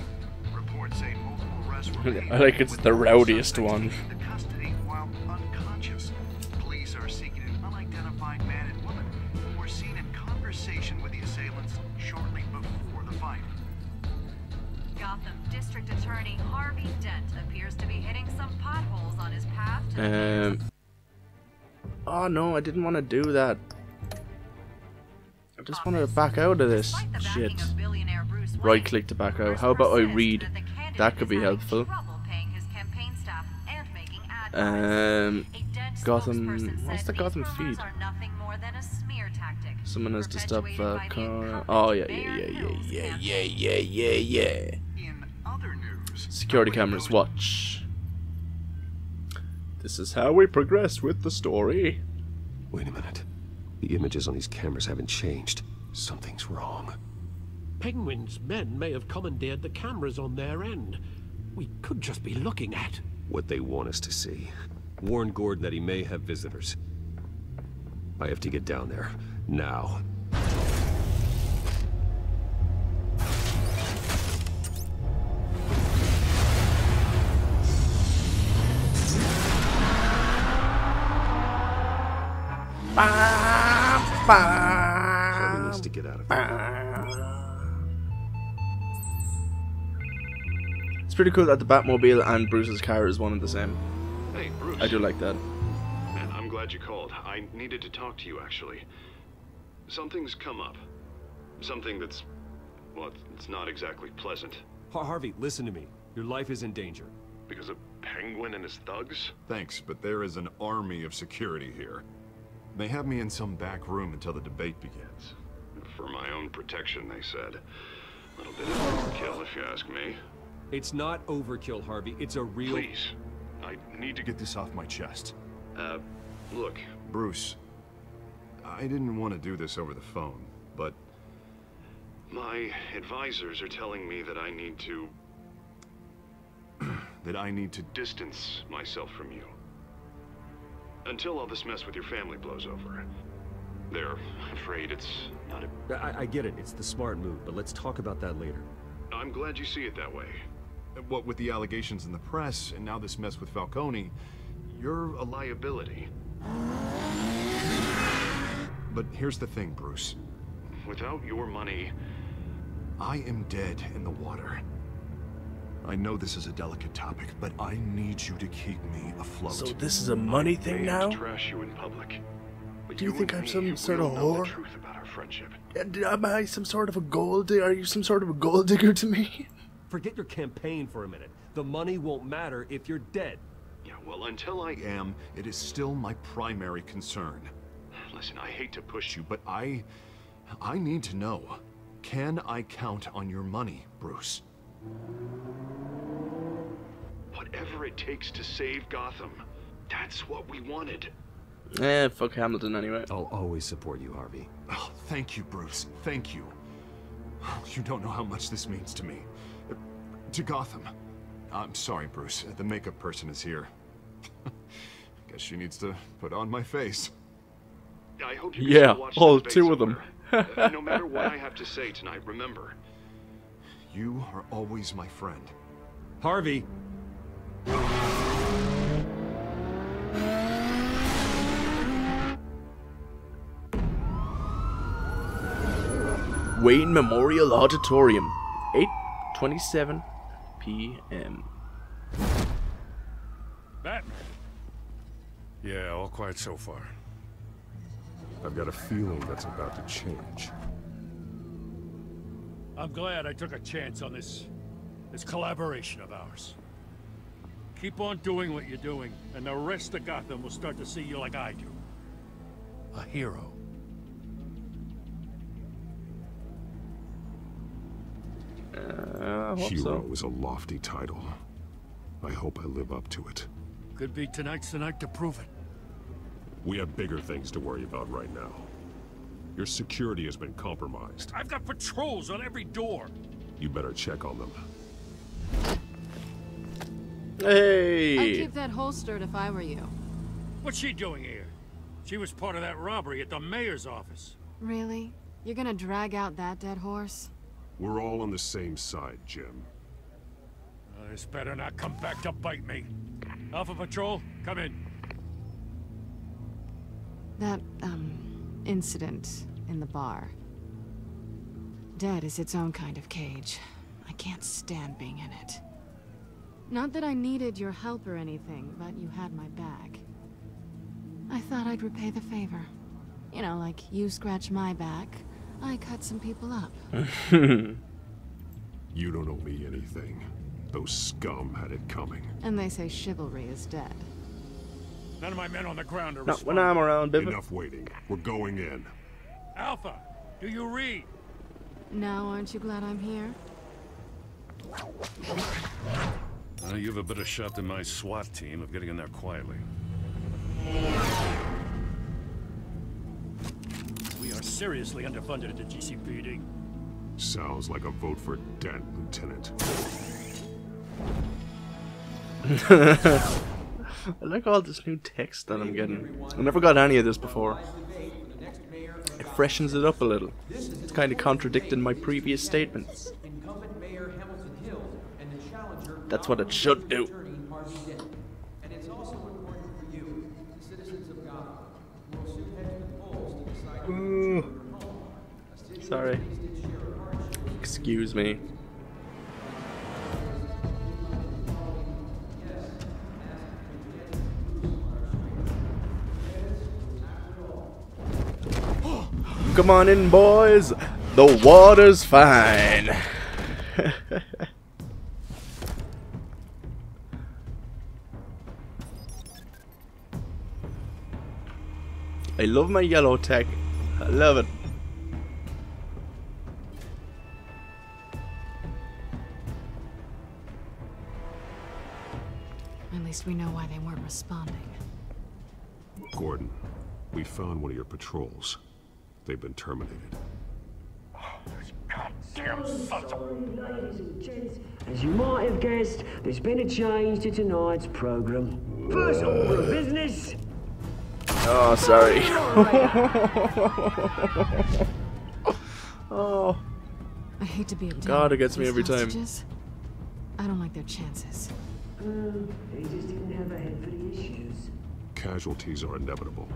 Reports say multiple arrests were made. I like it's the rowdiest one. Into custody while unconscious. Police are seeking an unidentified man and woman who were seen in conversation with the assailants shortly before the fight. Gotham District Attorney Harvey Dent appears to be hitting some potholes on his path to Oh no, I didn't want to do that. I just wanted to back out of this shit. Right click to back out. How about I read? That could be helpful. Gotham. What's the Gotham feed? Someone has to stop Falcone. Oh yeah. Security cameras, watch. This is how we progress with the story. Wait a minute. The images on these cameras haven't changed. Something's wrong. Penguin's men may have commandeered the cameras on their end. We could just be looking at what they want us to see. Warn Gordon that he may have visitors. I have to get down there. Now. Somebody needs to get out of here. It's pretty cool that the Batmobile and Bruce's car is one and the same. Hey, Bruce. I do like that. Man, I'm glad you called. I needed to talk to you, actually. Something's come up. Something that's, well, it's not exactly pleasant. Harvey, listen to me. Your life is in danger. Because of Penguin and his thugs? Thanks, but there is an army of security here. They have me in some back room until the debate begins. For my own protection, they said. A little bit of overkill, if you ask me. It's not overkill, Harvey. It's a real... Please. I need to get this off my chest. Look. Bruce, I didn't want to do this over the phone, but my advisors are telling me that I need to... distance myself from you. Until all this mess with your family blows over. They're afraid it's not a... I get it. It's the smart move, but let's talk about that later. I'm glad you see it that way. What with the allegations in the press, and now this mess with Falcone, you're a liability. But here's the thing, Bruce. Without your money, I am dead in the water. I know this is a delicate topic, but I need you to keep me afloat. So this is a money thing now? Trash you in public. Do you think I'm some sort of whore? The truth about our friendship. Am I some sort of a gold digger? Are you some sort of a gold digger to me? Forget your campaign for a minute. The money won't matter if you're dead. Yeah, well, until I am, it is still my primary concern. Listen, I hate to push you, but I need to know. Can I count on your money, Bruce? Whatever it takes to save Gotham. That's what we wanted. Fuck Hamilton anyway. I'll always support you, Harvey. Oh, thank you, Bruce. Thank you. You don't know how much this means to me. To Gotham. I'm sorry, Bruce. The makeup person is here. Guess she needs to put on my face. I hope you can watch all two of them. No matter what I have to say tonight, remember, you are always my friend. Harvey! Wayne Memorial Auditorium, 8:27 p.m. Batman. Yeah, all quiet so far. I've got a feeling that's about to change. I'm glad I took a chance on this collaboration of ours. Keep on doing what you're doing, and the rest of Gotham will start to see you like I do. A hero. Hero is a lofty title. I hope I live up to it. Could be tonight's the night to prove it. We have bigger things to worry about right now. Your security has been compromised. I've got patrols on every door. You better check on them. Hey! I'd keep that holstered if I were you. What's she doing here? She was part of that robbery at the mayor's office. Really? You're gonna drag out that dead horse? We're all on the same side, Jim. This better not come back to bite me. Alpha Patrol, come in. That, incident in the bar. Dead is its own kind of cage. I can't stand being in it. Not that I needed your help or anything, but you had my back. I thought I'd repay the favor. You know, like you scratch my back, I cut some people up. You don't owe me anything. Those scum had it coming. And they say chivalry is dead. None of my men on the ground are Not when I'm around, baby. Enough waiting. We're going in. Alpha, do you read? Now, aren't you glad I'm here? You have a better shot than my SWAT team of getting in there quietly. We are seriously underfunded at the GCPD. Sounds like a vote for Dent, Lieutenant. I like all this new text that I'm getting. I never got any of this before. It freshens it up a little. It's kind of contradicting my previous statements. That's what it should do. And it's also important for you, the citizens of Gotham, who will soon head to the polls to decide who to home. Sorry. Excuse me. Come on in, boys. The water's fine. I love my yellow tech. I love it. At least we know why they weren't responding. Gordon, we found one of your patrols. They've been terminated. Goddamn sons of... Ladies and gents, as you might have guessed, there's been a change to tonight's program. First order of business. Oh, sorry. Oh. I hate to be a God, it gets me every time. I don't like their chances. They just didn't have a head for the issues. Casualties are inevitable.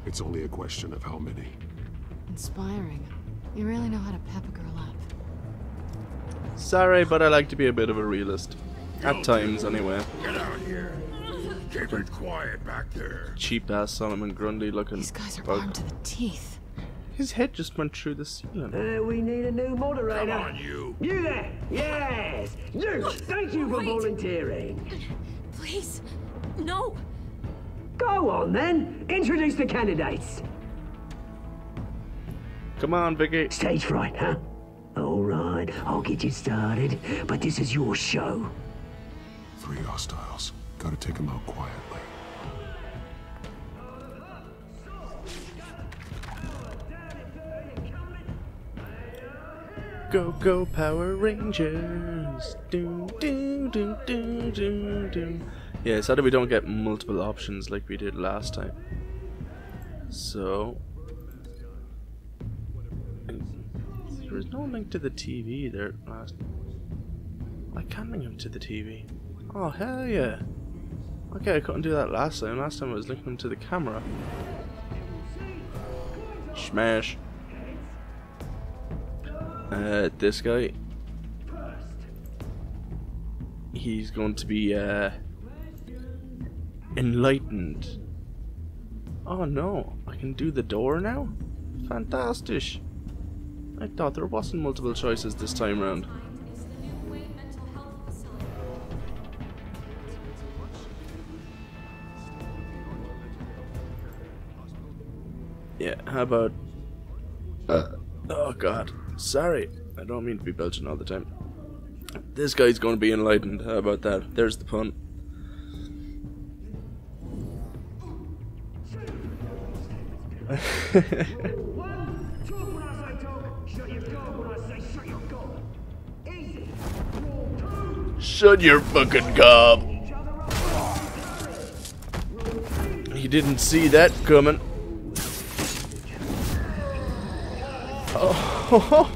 It's only a question of how many. Inspiring. You really know how to pep a girl up. Sorry, but I like to be a bit of a realist. At times, anyway. Get out here. Keep it quiet back there. Cheap ass Solomon Grundy looking. These guys are bug. armed to the teeth. His head just went through the ceiling. We need a new moderator. Come on, you. You there? Yes. You. Thank you for volunteering. Please, no. Go on then. Introduce the candidates. Come on, Vicky. Stage fright, huh? All right, I'll get you started, but this is your show. 3 hostiles. Gotta take them out quietly. Go, go, Power Rangers. Do, do, do, do, do, do. Yeah, so that we don't get multiple options like we did last time. So... there was no link to the TV there last... I can link him to the TV. Oh, hell yeah. Okay, I couldn't do that last time. Last time I was linking him to the camera. Smash. This guy. He's going to be, enlightened. Oh no, I can do the door now? Fantastic. I thought there wasn't multiple choices this time around. Yeah, how about... oh god, sorry. I don't mean to be belching all the time. This guy's going to be enlightened. How about that? There's the pun. Talk when I say talk. Shut your gob when I say shut your gob. Easy. Roll two. Shut your fucking gob. He didn't see that coming. Oh,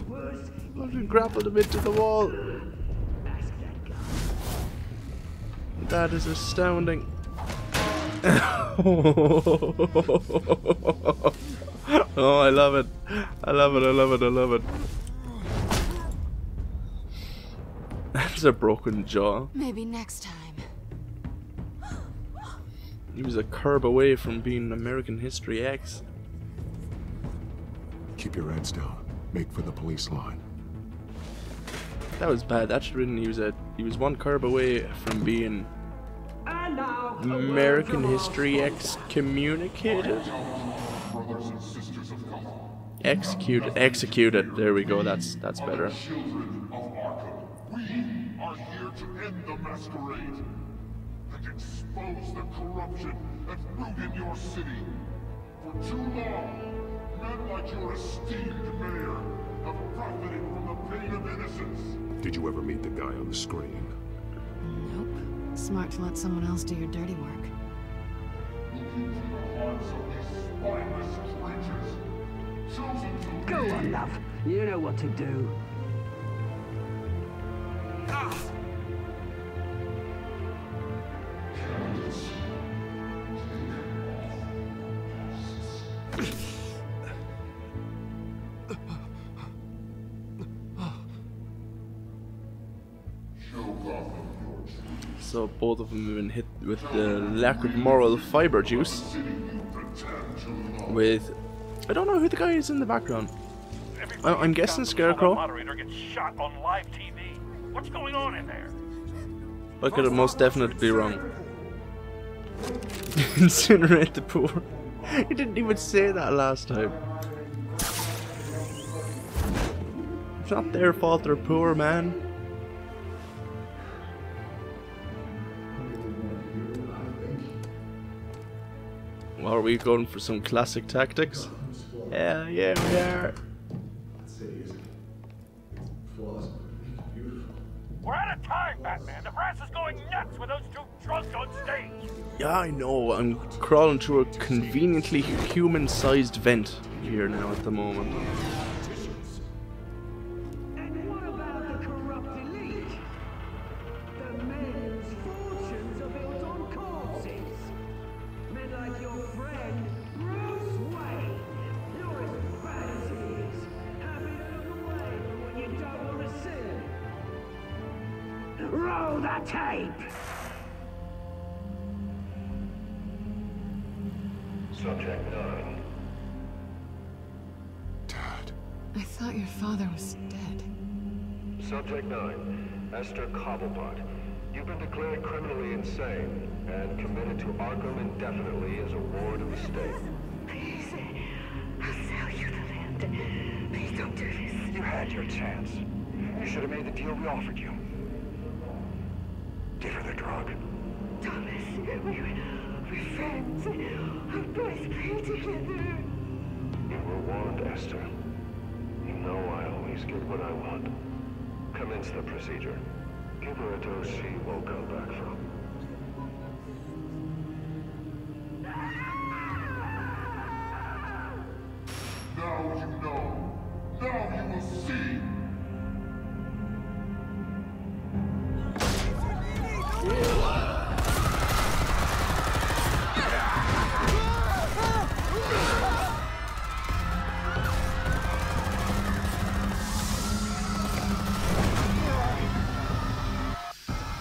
I grappled him into the wall. That is astounding. Oh, I love it. I love it, I love it, I love it. That's a broken jaw. Maybe next time. He was a curb away from being American History X. Keep your heads down. Make for the police line. That was bad. That should have been he was one curb away from being American History excommunicated. Executed. There we go. That's better. Children of Arkham, we are here to end the masquerade and expose the corruption that rooted in your city. For too long, men like your esteemed mayor have profited from the pain of innocence. Did you ever meet the guy on the screen? Nope. Smart to let someone else do your dirty work. Looking through the hearts of these spineless creatures, chosen to Go on, love. You know what to do. So both of them have been hit with the lack of moral fiber juice. With, I don't know who the guy is in the background. I'm guessing Scarecrow. Moderator gets shot on live TV. What's going on in there? I could have most definitely be wrong. Incinerate the poor. He didn't even say that last time. It's not their fault they're poor, man. Well, are we going for some classic tactics? Hell yeah, we are. We're out of time, Batman. The brass is going nuts with those two drunks on stage. Yeah, I know. I'm crawling through a conveniently human-sized vent here now at the moment. And what about the corrupt elite? The men whose fortunes are built on corpses. Men like your friend, Bruce Wayne. You're as bad as he is. Happy to look away from what you don't want to see. Roll the tape! Subject 9. Dad. I thought your father was dead. Subject 9. Esther Cobblepot. You've been declared criminally insane and committed to Arkham indefinitely as a ward of the state. Please, I'll sell you the land. Please don't do this. You had your chance. You should have made the deal we offered you. Give her the drug. Thomas, we're friends. Our boys play together. You were warned, Esther. You know I always get what I want. Commence the procedure. Give her a dose she won't come back from. Now you know. Now you will see.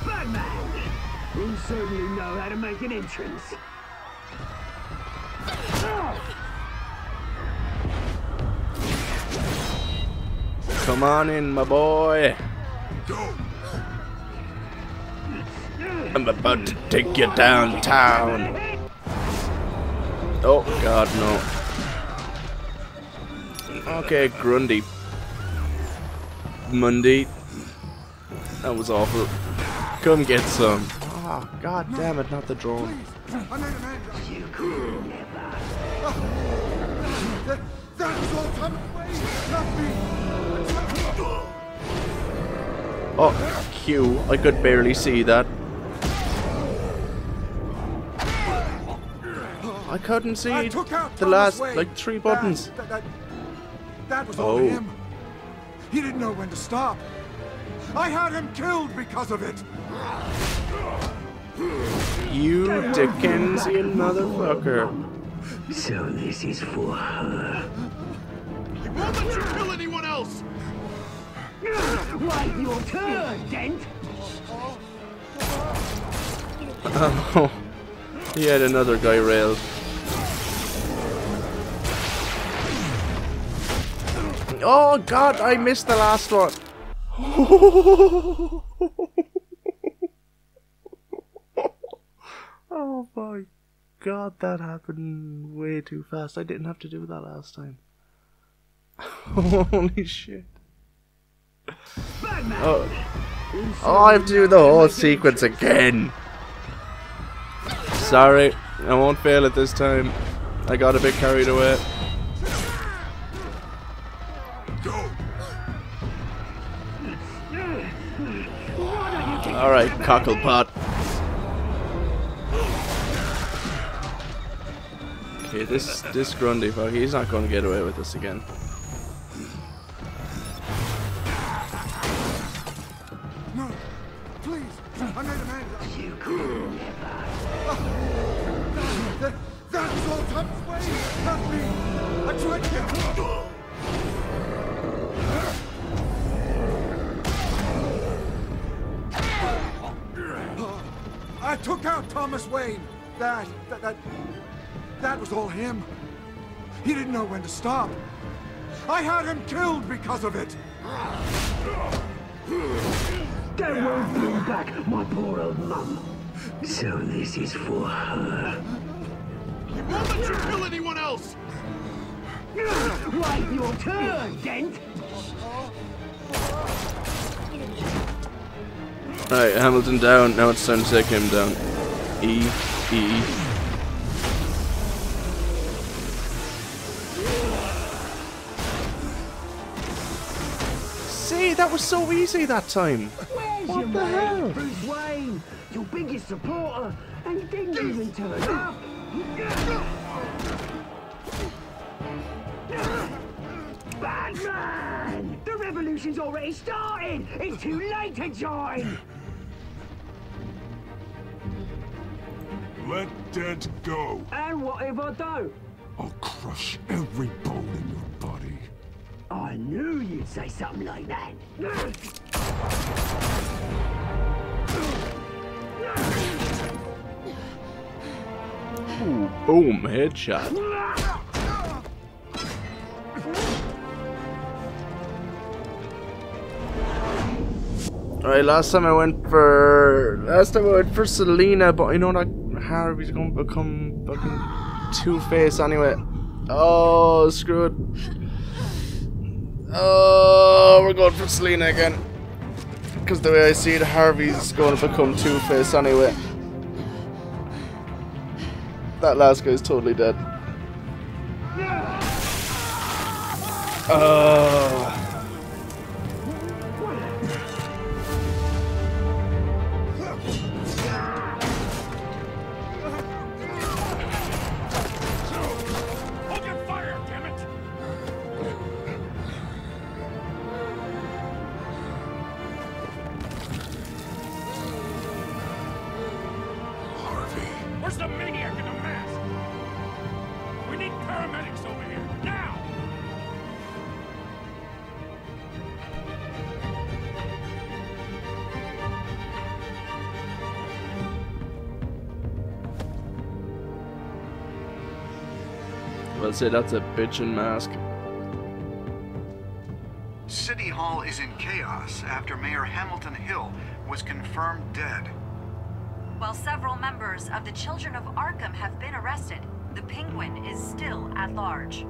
Batman! You certainly know how to make an entrance. Come on in, my boy. I'm about to take you downtown. Oh, God, no. Okay, Grundy. Mundy. That was awful. Come get some. Oh, God damn it, not the drone. You could never. That was all Oh, Q. I could barely see that. I couldn't see the last, like, 3 buttons. That was all him. He didn't know when to stop. I had him killed because of it. You Dickensian motherfucker. So this is for her. He won't let you kill anyone else! Wait your turn, Dent! Oh, he had another guy railed. Oh god, I missed the last one. Oh my god, that happened way too fast. I didn't have to do that last time. Holy shit. Oh. I have to do the whole sequence again. Sorry, I won't fail it this time. I got a bit carried away. Alright, Cocklepot. Okay, this Grundy fuck, he's not going to get away with this again. No, please, I made a man. You could never. That was all Tom's way, not me. I tried to get. I took out Thomas Wayne. That was all him. He didn't know when to stop. I had him killed because of it. That won't bring back my poor old mum. So this is for her. He won't let you kill anyone else! Wait your turn, Dent! Alright, Hamilton down. Now it's time to take him down. E. See, that was so easy that time. Where's What your the hell? man, Bruce Wayne? Your biggest supporter, and he didn't even turn up. Batman! The revolution's already started! It's too late to join! Let Dent go. And what if I don't? I'll crush every bone in your body. I knew you'd say something like that. Ooh, boom, headshot. Alright, last time I went for Selena, but I know that Harvey's gonna become fucking Two-Face anyway. Oh, screw it. Oh, we're going for Selena again. Because the way I see it, Harvey's going to become Two-Face anyway. That last guy's totally dead. Where's the maniac in the mask? We need paramedics over here, now! Let's say that's a bitchin' mask. City Hall is in chaos after Mayor Hamilton Hill was confirmed dead. While several members of the Children of Arkham have been arrested, the Penguin is still at large.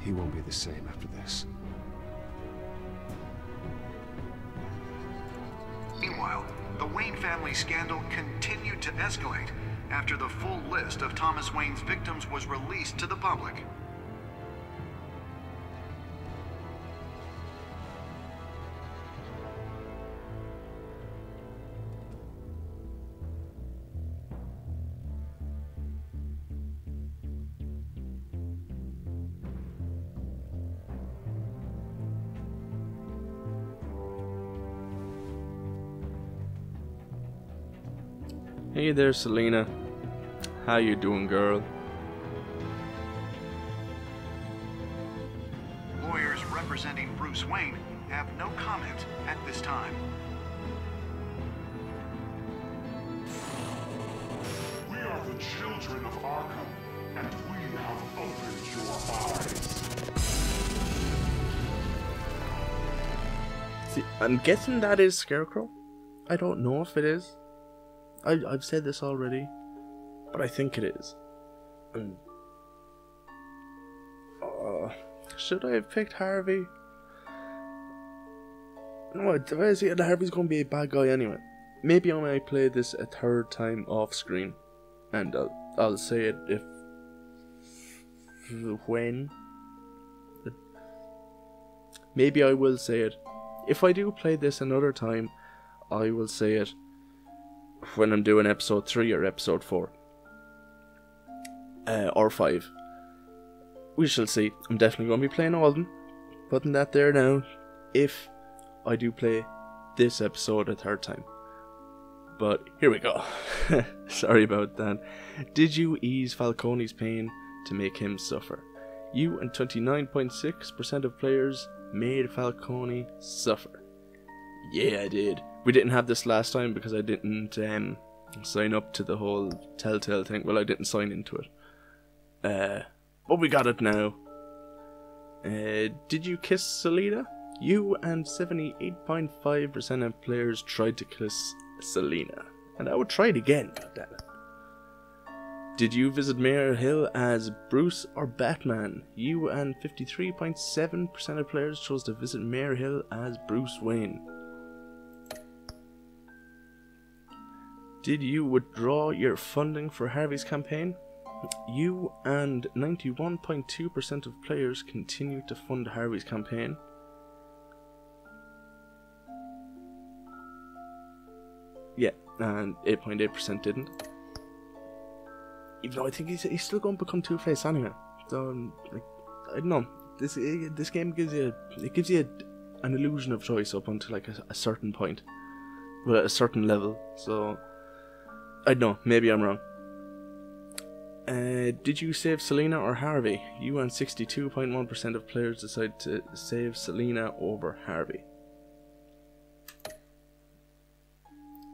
He won't be the same after this. Meanwhile, the Wayne family scandal continued to escalate after the full list of Thomas Wayne's victims was released to the public. Hey there, Selena. How you doing, girl? Lawyers representing Bruce Wayne have no comment at this time. We are the children of Arkham, and we have opened your eyes. See, I'm guessing that is Scarecrow. I don't know if it is. I've said this already, but I think it is. Should I have picked Harvey? No, Harvey's going to be a bad guy anyway. Maybe I might play this a third time off screen, and I'll say it when. Maybe I will say it. If I do play this another time, I will say it when I'm doing episode 3 or episode 4. Or 5. We shall see. I'm definitely going to be playing all of them. Putting that there now. If I do play this episode a third time. But here we go. Sorry about that. Did you ease Falcone's pain to make him suffer? You and 29.6% of players made Falcone suffer. Yeah, I did. We didn't have this last time because I didn't sign up to the whole Telltale thing. Well, I didn't sign into it. But we got it now. Did you kiss Selena? You and 78.5% of players tried to kiss Selena. And I would try it again, goddammit. Did you visit Mayor Hill as Bruce or Batman? You and 53.7% of players chose to visit Mayor Hill as Bruce Wayne. Did you withdraw your funding for Harvey's campaign? You and 91.2% of players continue to fund Harvey's campaign. Yeah, and 8.8% didn't. Even though I think he's still going to become Two-Face anyway. So, like, I don't know. This game gives you an illusion of choice up until like a certain point, well, a certain level. So I don't know. Maybe I'm wrong. Did you save Selena or Harvey? You and 62.1% of players decided to save Selena over Harvey.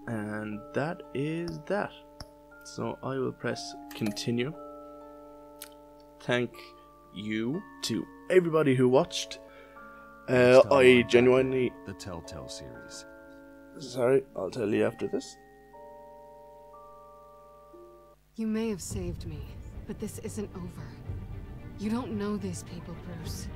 And that is that. So I will press continue. Thank you to everybody who watched. I genuinely... The Telltale series. Sorry, I'll tell you after this. You may have saved me, but this isn't over. You don't know these people, Bruce.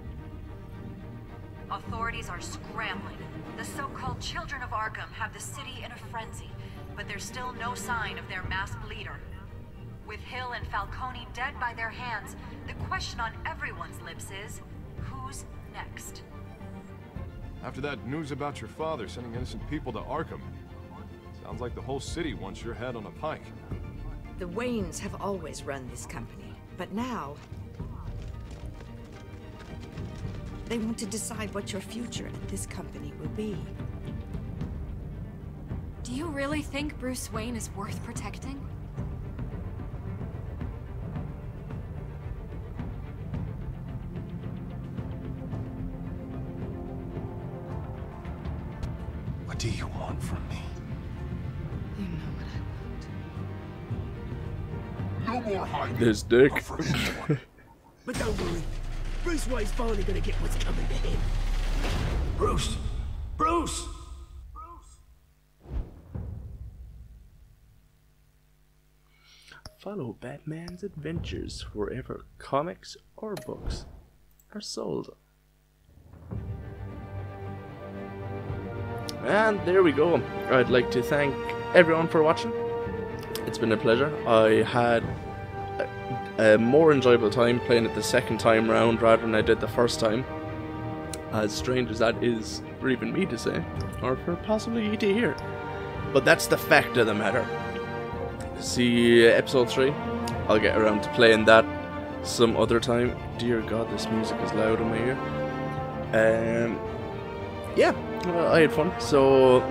Authorities are scrambling. The so-called Children of Arkham have the city in a frenzy, but there's still no sign of their masked leader. With Hill and Falcone dead by their hands, the question on everyone's lips is, who's next? After that news about your father sending innocent people to Arkham, sounds like the whole city wants your head on a pike. The Waynes have always run this company, but now they want to decide what your future at this company will be. Do you really think Bruce Wayne is worth protecting? What do you want from me? You know what I want. No more hiding. This dick. But don't worry. Bruce Wayne's finally gonna get what's coming to him. Bruce! Bruce! Follow Batman's adventures wherever comics or books are sold. And there we go. I'd like to thank everyone for watching. It's been a pleasure. I had a more enjoyable time playing it the second time round rather than I did the first time. As strange as that is for even me to say, or for possibly you to hear. But that's the fact of the matter. See episode 3. I'll get around to playing that some other time. Dear God, this music is loud in my ear. Yeah, I had fun. So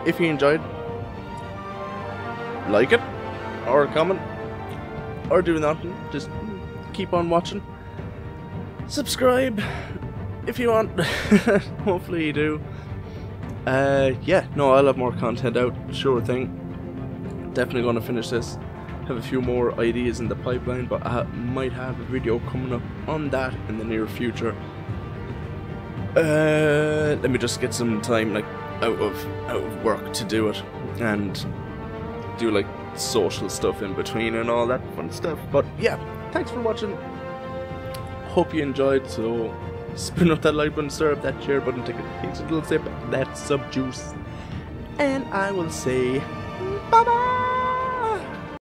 if you enjoyed, like it, or comment, or do nothing. Just keep on watching. Subscribe if you want. Hopefully you do. Yeah, no, I'll have more content out, sure thing. Definitely going to finish this. Have a few more ideas in the pipeline, but I might have a video coming up on that in the near future. Let me just get some time like out of work to do it, and do like social stuff in between and all that fun stuff. But yeah, thanks for watching. Hope you enjoyed. So spin up that like button, stir up that share button, take a little sip of that sub juice, and I will say bye bye.